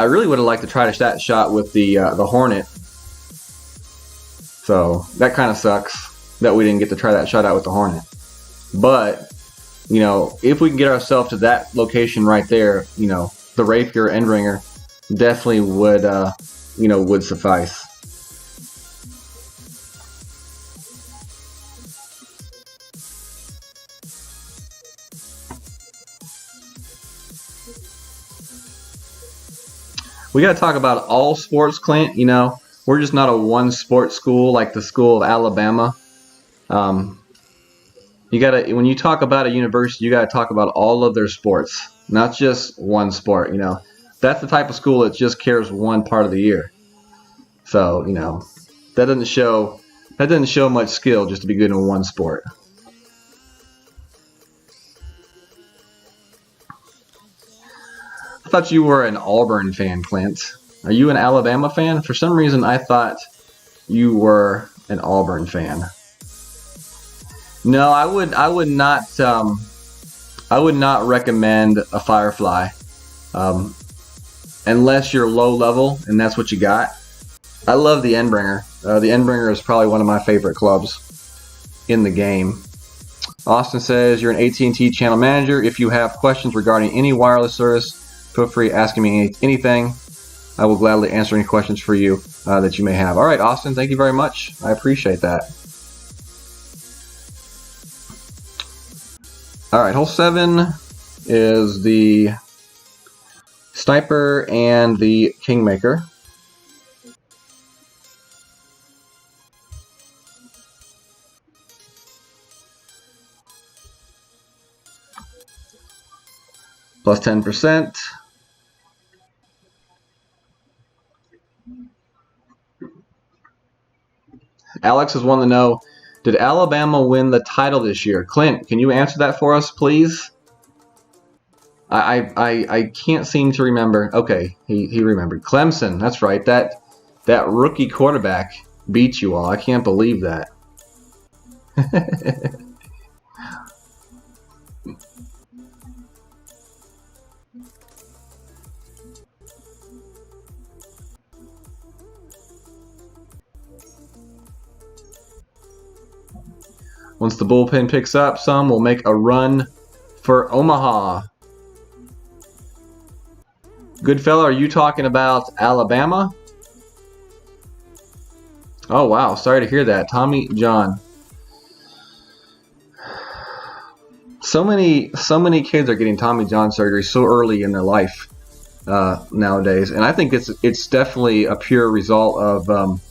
really would have liked to try that shot with the Hornet. So that kind of sucks that we didn't get to try that shot out with the Hornet. But, you know, if we can get ourselves to that location right there, you know, the rapier end ringer definitely would, would suffice. We got to talk about all sports, Clint. We're just not a one sport school like the school of Alabama. You gotta, when you talk about a university, you gotta talk about all of their sports, not just one sport. That's the type of school that just cares one part of the year. So that doesn't show much skill just to be good in one sport. I thought you were an Auburn fan, Clint. Are you an Alabama fan? For some reason, I thought you were an Auburn fan. No, I would not recommend a Firefly, unless you're low level and that's what you got. I love the Endbringer. The Endbringer is probably one of my favorite clubs in the game. Austin says you're an AT&T channel manager. If you have questions regarding any wireless service, feel free asking me anything. I will gladly answer any questions for you that you may have. All right, Austin, thank you very much. I appreciate that. All right, hole 7 is the Sniper and the Kingmaker. Plus 10%. Alex has wanted to know, did Alabama win the title this year? Clint, can you answer that for us, please? I can't seem to remember. Okay, he remembered. Clemson, that's right. That rookie quarterback beat you all. I can't believe that. Once the bullpen picks up some, we'll make a run for Omaha. Good fella, are you talking about Alabama? Oh, wow. Sorry to hear that. Tommy John. So many kids are getting Tommy John surgery so early in their life nowadays. And I think it's definitely a pure result of,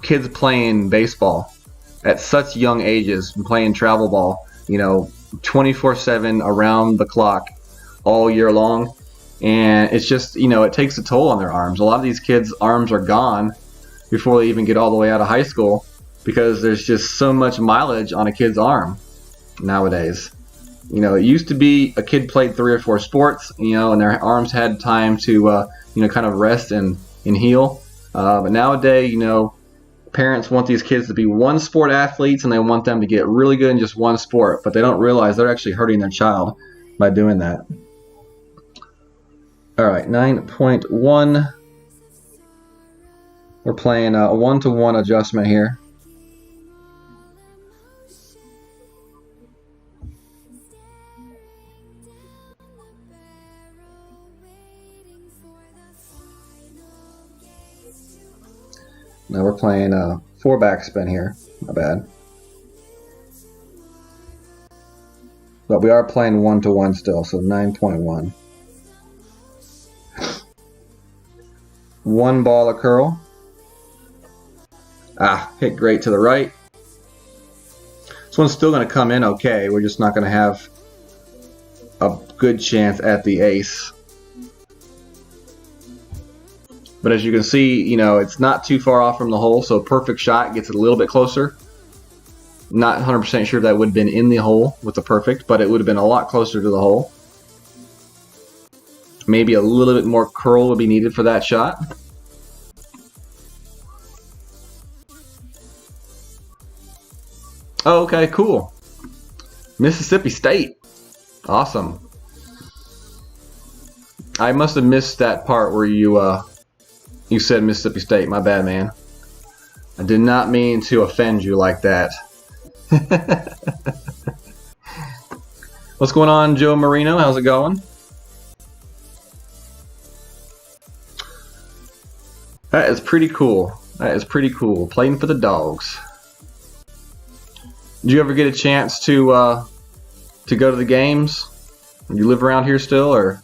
kids playing baseball at such young ages, playing travel ball, 24/7 around the clock all year long. And it's just, it takes a toll on their arms. A lot of these kids' arms are gone before they even get all the way out of high school because there's just so much mileage on a kid's arm nowadays. It used to be a kid played 3 or 4 sports, and their arms had time to, kind of rest and heal. But nowadays, parents want these kids to be one sport athletes and they want them to get really good in just one sport, but they don't realize they're actually hurting their child by doing that. All right, 9.1. We're playing a 1-to-1 adjustment here. Now we're playing a 4 backspin here. Not bad. But we are playing 1-to-1 still, so 9.1. 1 ball a curl. Hit great to the right. This one's still going to come in okay. We're just not going to have a good chance at the ace. But as you can see, it's not too far off from the hole, so perfect shot gets it a little bit closer. Not 100% sure that would have been in the hole with the perfect, but it would have been a lot closer to the hole. Maybe a little bit more curl would be needed for that shot. Oh, okay, cool. Mississippi State. Awesome. I must have missed that part where you said Mississippi State. My bad, man. I did not mean to offend you like that. What's going on, Joe Marino? How's it going? That is pretty cool. That is pretty cool. Playing for the Dogs. Did you ever get a chance to go to the games? You live around here still, or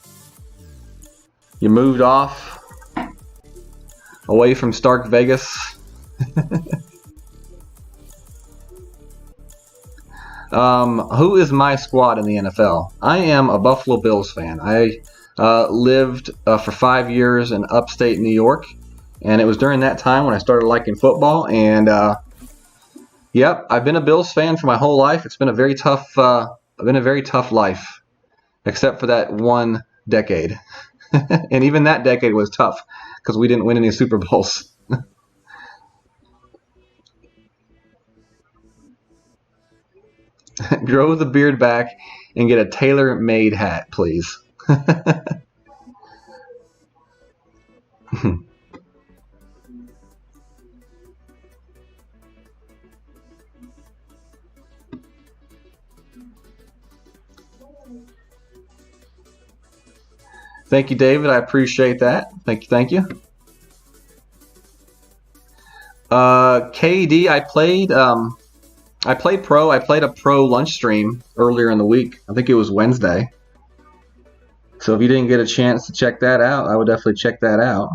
you moved off away from Stark Vegas? Who is my squad in the NFL? I am a Buffalo Bills fan. I lived for 5 years in upstate New York, and it was during that time when I started liking football. And yep, I've been a Bills fan for my whole life. It's been a very tough, life, except for that one decade, and even that decade was tough because we didn't win any Super Bowls. Grow the beard back and get a tailor-made hat, please. Thank you, David. I appreciate that. Thank you. Thank you. KD, I played pro. I played a pro lunch stream earlier in the week. I think it was Wednesday. So if you didn't get a chance to check that out, I would definitely check that out.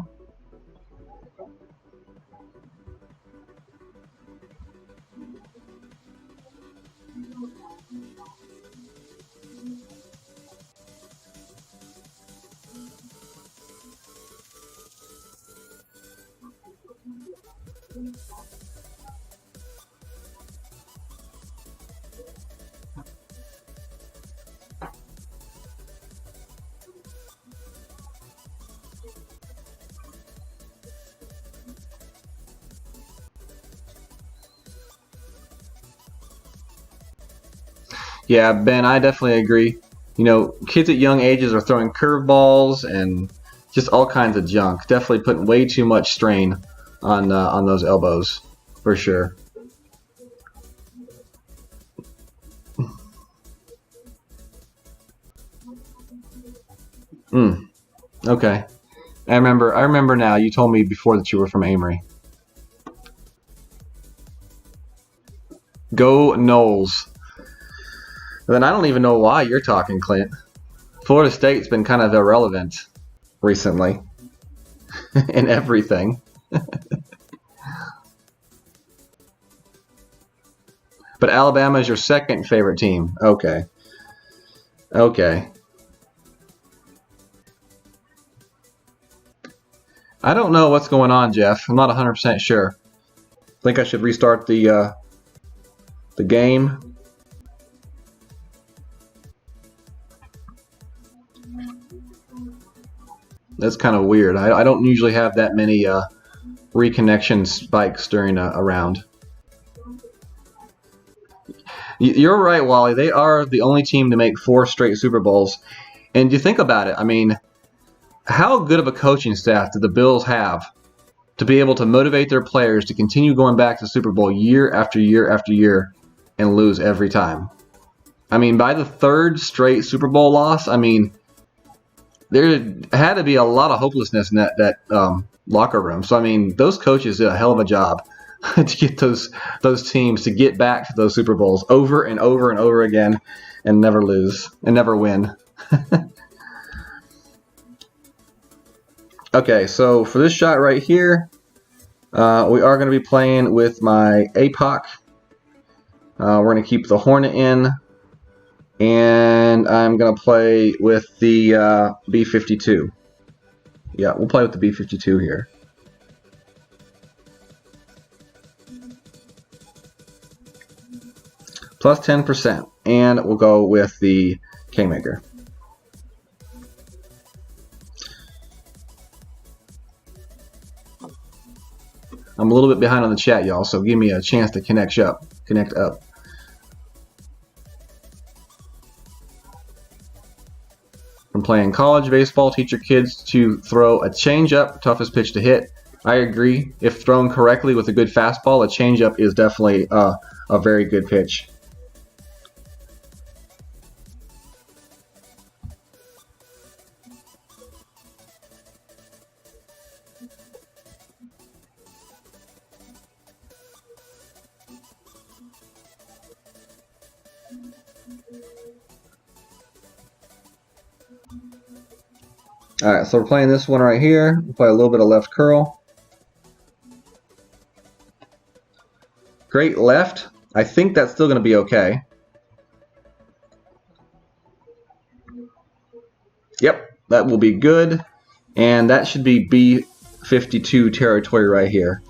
Yeah, Ben, I definitely agree. You know, kids at young ages are throwing curveballs and just all kinds of junk. Definitely putting way too much strain on those elbows, for sure. Okay. I remember now. You told me before that you were from Amory. Go Knowles. Then I don't even know why you're talking, Clint. Florida State's been kind of irrelevant recently in everything. But Alabama is your second favorite team. Okay. Okay. I don't know what's going on, Jeff. I'm not 100% sure. I think I should restart the game. That's kind of weird. I don't usually have that many reconnection spikes during a round. You're right, Wally. They are the only team to make 4 straight Super Bowls. And you think about it, I mean, how good of a coaching staff do the Bills have to be able to motivate their players to continue going back to the Super Bowl year after year after year and lose every time? I mean, by the 3rd straight Super Bowl loss, I mean, there had to be a lot of hopelessness in that locker room. So, I mean, those coaches did a hell of a job to get those teams to get back to those Super Bowls over and over and over again and never lose and never win. Okay, so for this shot right here, we are going to be playing with my APOC. We're going to keep the Hornet in. And I'm going to play with the B-52. Yeah, we'll play with the B-52 here. Plus 10%. And we'll go with the Kingmaker. I'm a little bit behind on the chat, y'all, so give me a chance to connect up. From playing college baseball, teach your kids to throw a changeup, toughest pitch to hit. I agree. If thrown correctly with a good fastball, a changeup is definitely a very good pitch. All right, so we're playing this one right here. We'll play a little bit of left curl. Great left. I think that's still going to be okay. Yep, that will be good. And that should be B52 territory right here.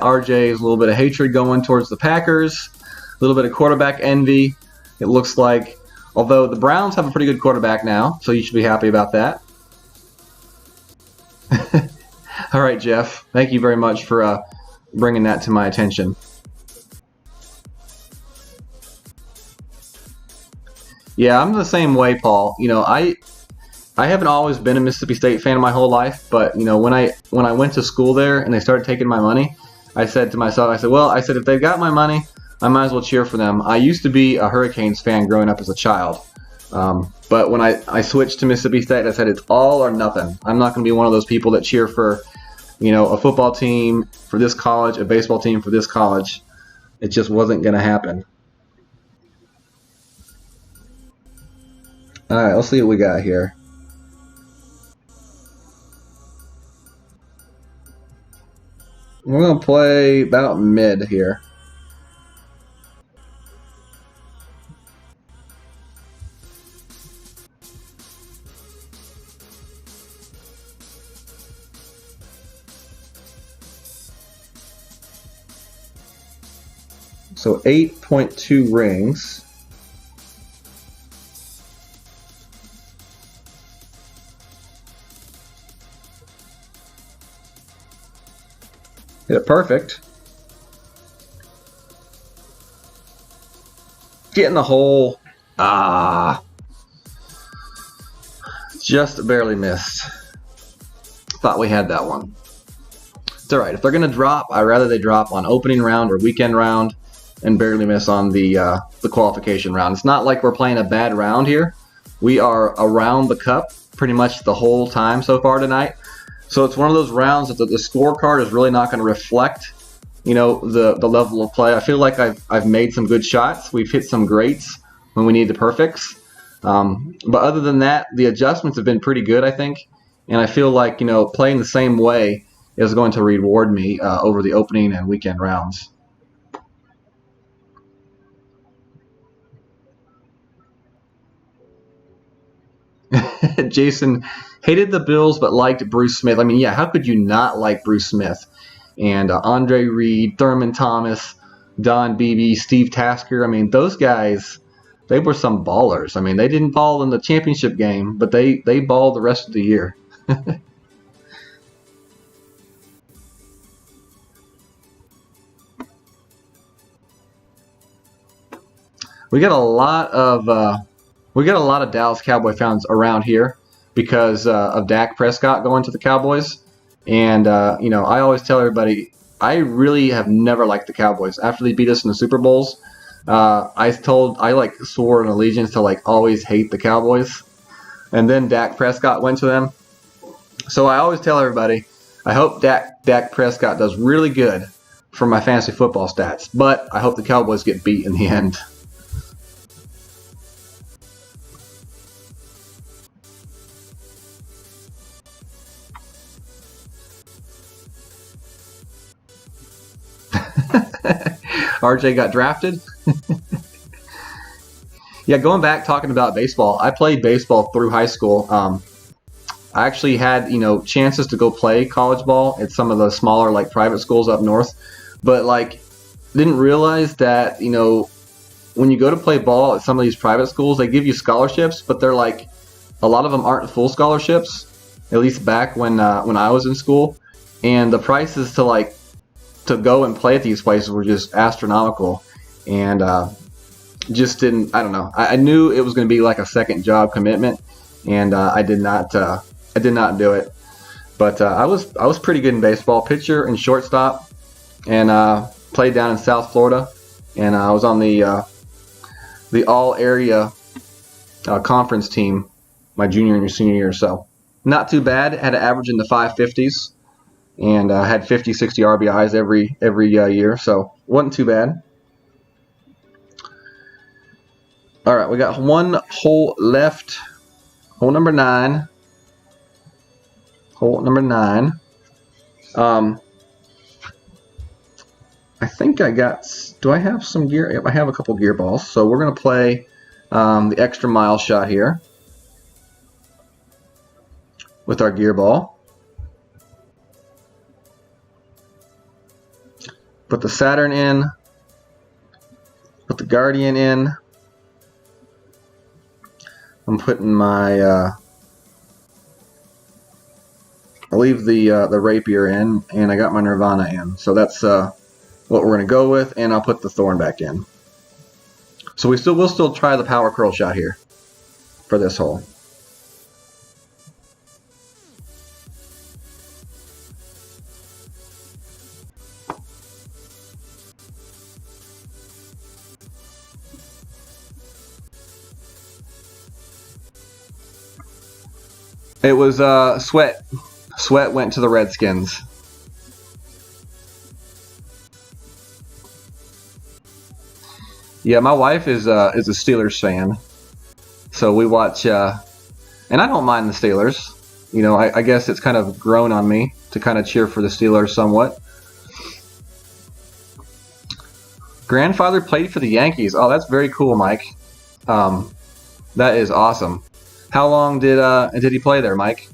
RJ is a little bit of hatred going towards the Packers. A little bit of quarterback envy. It looks like, although the Browns have a pretty good quarterback now, so you should be happy about that. All right, Jeff. Thank you very much for bringing that to my attention. Yeah, I'm the same way, Paul. You know, I haven't always been a Mississippi State fan my whole life, but you know, when I went to school there and they started taking my money, I said to myself, if they've got my money, I might as well cheer for them. I used to be a Hurricanes fan growing up as a child. But when I switched to Mississippi State, I said it's all or nothing. I'm not going to be one of those people that cheer for, you know, a football team for this college, a baseball team for this college. It just wasn't going to happen. All right, let's see what we got here. We're going to play about mid here. So 8.2 rings. Hit it perfect. Get in the hole. Just barely missed. Thought we had that one. It's alright. If they're going to drop, I'd rather they drop on opening round or weekend round and barely miss on the qualification round. It's not like we're playing a bad round here. We are around the cup pretty much the whole time so far tonight. So it's one of those rounds that the scorecard is really not going to reflect, you know, the level of play. I feel like I've made some good shots. We've hit some greats when we need the perfects. But other than that, the adjustments have been pretty good, I think. And I feel like, you know, playing the same way is going to reward me over the opening and weekend rounds. Jason hated the Bills but liked Bruce Smith. I mean, yeah, how could you not like Bruce Smith? And Andre Reed, Thurman Thomas, Don Beebe, Steve Tasker. I mean, those guys, they were some ballers. I mean, they didn't ball in the championship game, but they balled the rest of the year. We got a lot of Dallas Cowboy fans around here because of Dak Prescott going to the Cowboys. And, you know, I always tell everybody, I really have never liked the Cowboys. After they beat us in the Super Bowls, I swore an allegiance to, like, always hate the Cowboys. And then Dak Prescott went to them. So I always tell everybody, I hope Dak Prescott does really good for my fantasy football stats. But I hope the Cowboys get beat in the end. RJ got drafted. Yeah, going back talking about baseball, I played baseball through high school. I actually had, you know, chances to go play college ball at some of the smaller, like, private schools up north, but, like, didn't realize that, you know, when you go to play ball at some of these private schools, they give you scholarships, but they're like, a lot of them aren't full scholarships. At least back when I was in school, and the prices to go and play at these places were just astronomical, and just didn't. I don't know. I knew it was going to be like a second job commitment, and I did not do it. But I was pretty good in baseball, pitcher and shortstop, and played down in South Florida, and I was on the all area conference team my junior and senior year or so. Not too bad. Had an average in the 550s and had 50, 60 RBIs every year, so wasn't too bad. All right, we got one hole left. Hole number 9. Hole number 9. I think I got. Do I have some gear? Yep, I have a couple gear balls. So we're gonna play the extra mile shot here with our gear ball. Put the Saturn in. Put the Guardian in. I'm putting my. I'll leave the Rapier in, and I got my Nirvana in. So that's what we're going to go with, and I'll put the Thorn back in. So we'll still try the power curl shot here for this hole. It was Sweat. Sweat went to the Redskins. Yeah, my wife is a Steelers fan, so we watch, and I don't mind the Steelers. You know, I guess it's kind of grown on me to kind of cheer for the Steelers somewhat. Grandfather played for the Yankees. Oh, that's very cool, Mike. That is awesome. How long did he play there, Mike?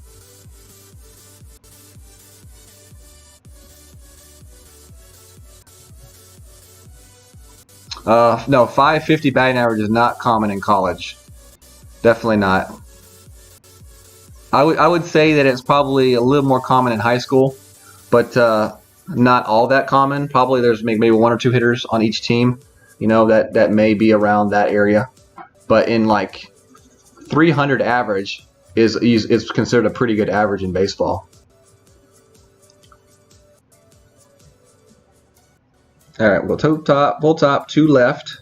No, 550 batting average is not common in college. Definitely not. I would say that it's probably a little more common in high school, but not all that common. Probably there's maybe 1 or 2 hitters on each team, you know, that may be around that area. But in like 300 average is considered a pretty good average in baseball. All right, we'll full top, 2 left.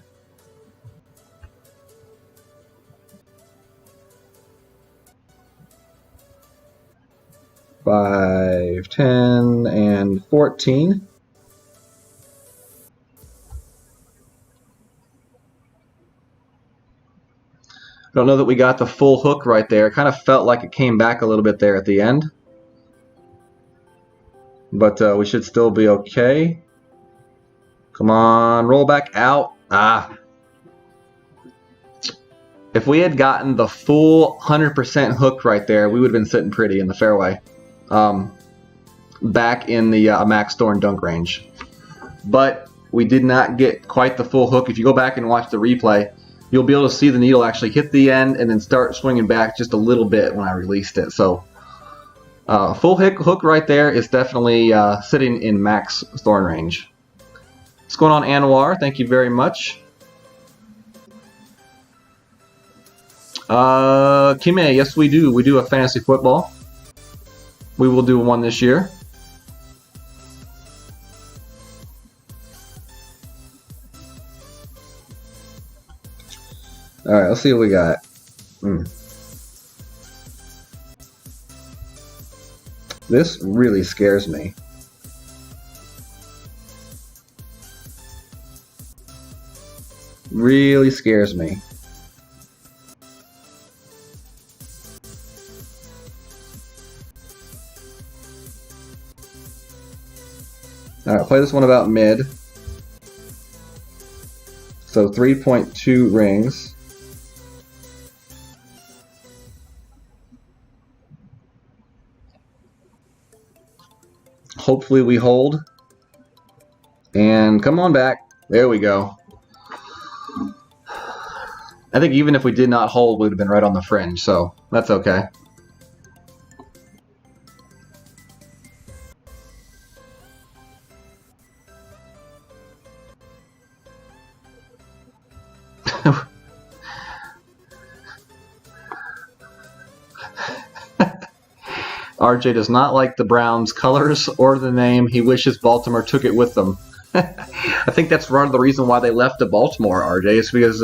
Five, 10, and 14. Don't know that we got the full hook right there. It kind of felt like it came back a little bit there at the end. But we should still be okay. Come on, roll back out. If we had gotten the full 100% hook right there, we would have been sitting pretty in the fairway. Back in the Max Thorn dunk range. But we did not get quite the full hook. If you go back and watch the replay, you'll be able to see the needle actually hit the end and then start swinging back just a little bit when I released it. So full hook right there is definitely sitting in Max Thorn range. What's going on, Anwar? Thank you very much. Kime, yes we do. We do a fantasy football. We will do one this year. Alright, let's see what we got. This really scares me. Really scares me. Alright, play this one about mid. So 3.2 rings. Hopefully we hold. And come on back. There we go. I think even if we did not hold, we would have been right on the fringe, so that's okay. RJ does not like the Browns' colors or the name. He wishes Baltimore took it with them. I think that's part of the reason why they left to Baltimore, RJ, is because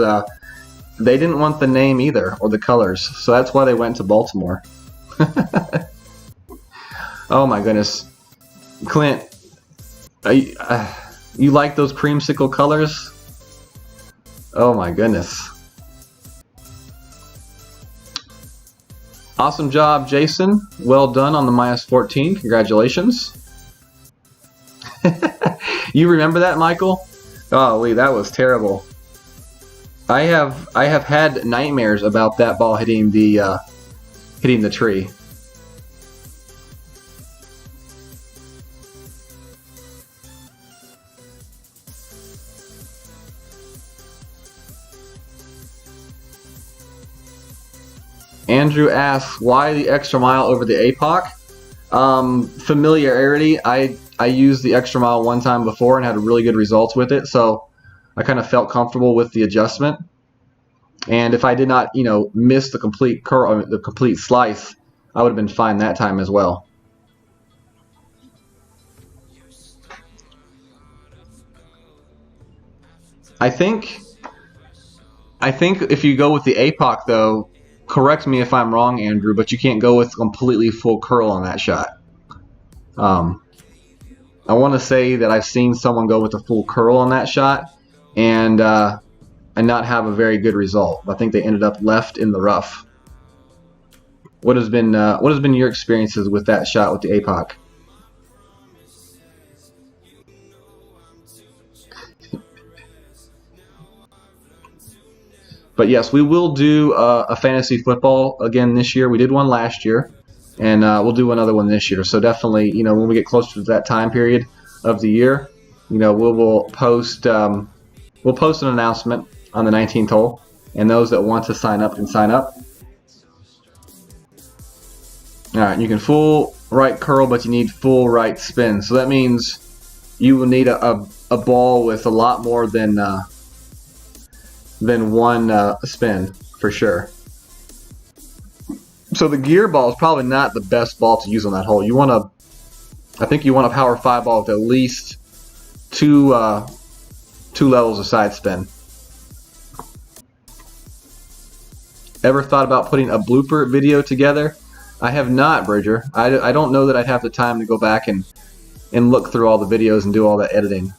they didn't want the name either, or the colors. So that's why they went to Baltimore. Oh my goodness. Clint, you like those creamsicle colors? Oh my goodness. Awesome job, Jason. Well done on the -14. Congratulations. You remember that, Michael? Oh, Lee, that was terrible. I have had nightmares about that ball hitting the tree. Andrew asks, why the extra mile over the APOC? Familiarity. I used the extra mile one time before and had really good results with it, so I kind of felt comfortable with the adjustment. And if I did not, miss the complete curl, the complete slice, I would have been fine that time as well. I think if you go with the APOC though, correct me if I'm wrong, Andrew, but you can't go with completely full curl on that shot. I want to say that I've seen someone go with a full curl on that shot and not have a very good result. I think they ended up left in the rough. What has been your experiences with that shot with the APOC? But yes, we will do a fantasy football again this year. We did one last year, and we'll do another one this year. So definitely, when we get closer to that time period of the year, we'll post an announcement on the 19th hole, and those that want to sign up can sign up. All right, you can full right curl, but you need full right spin. So that means you will need a ball with a lot more than one spin for sure. So the gear ball is probably not the best ball to use on that hole. I think you want a power 5 ball with at least two levels of side spin. Ever thought about putting a blooper video together? I have not, Bridger. I don't know that I'd have the time to go back and look through all the videos and do all that editing.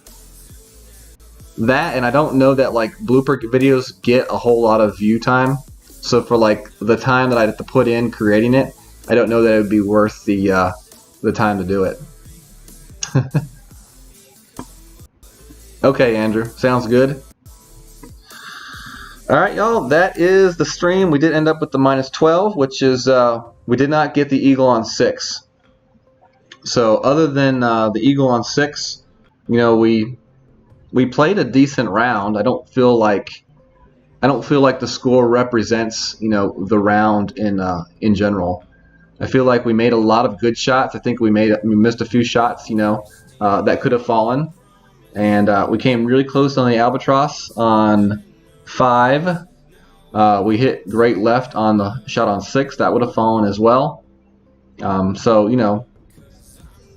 That, and I don't know that blooper videos get a whole lot of view time. So for the time that I'd have to put in creating it, I don't know that it would be worth the time to do it. Okay, Andrew, sounds good. All right, y'all, that is the stream. We did end up with the -12, which is we did not get the eagle on 6. So other than the eagle on 6, we played a decent round. I don't feel like the score represents the round in general. I feel like we made a lot of good shots. I think we missed a few shots that could have fallen, and we came really close on the albatross on 5. We hit great left on the shot on 6. That would have fallen as well. So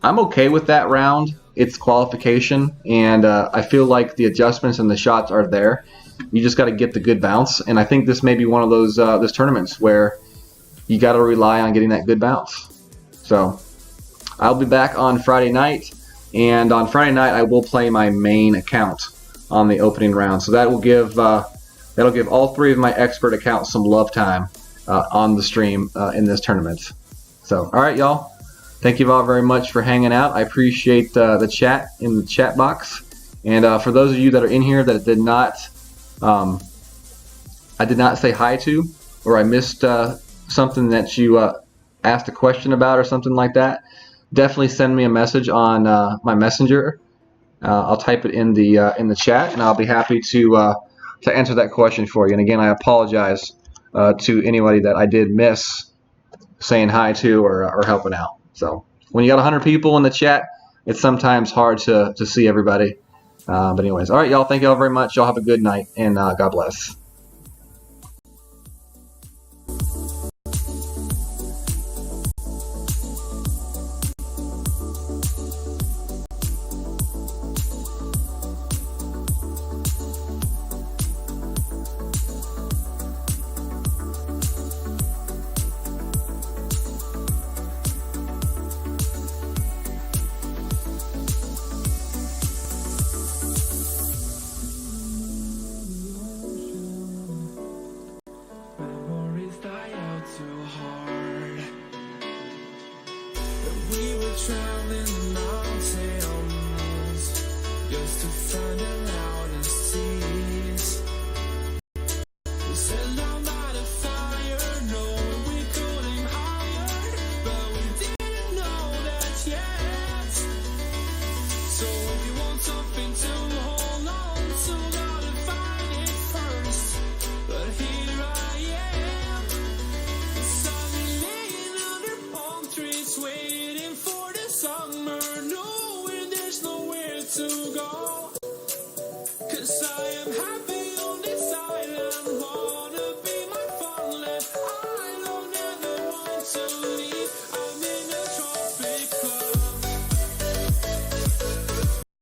I'm okay with that round. It's qualification, and I feel like the adjustments and the shots are there. You just got to get the good bounce, and I think this may be one of those this tournaments where you got to rely on getting that good bounce. So I'll be back on Friday night, and on Friday night I will play my main account on the opening round. So that'll give all 3 of my expert accounts some love time on the stream in this tournament. So all right, y'all. Thank you all very much for hanging out. I appreciate the chat in the chat box. And for those of you that are in here that I did not say hi to, or I missed something that you asked a question about or something like that, definitely send me a message on my messenger. I'll type it in the chat, and I'll be happy to answer that question for you. And again, I apologize to anybody that I did miss saying hi to or helping out. So when you got 100 people in the chat, it's sometimes hard to see everybody. But anyways, all right, y'all. Thank you all very much. Y'all have a good night, and God bless. traveling the mountains just to find a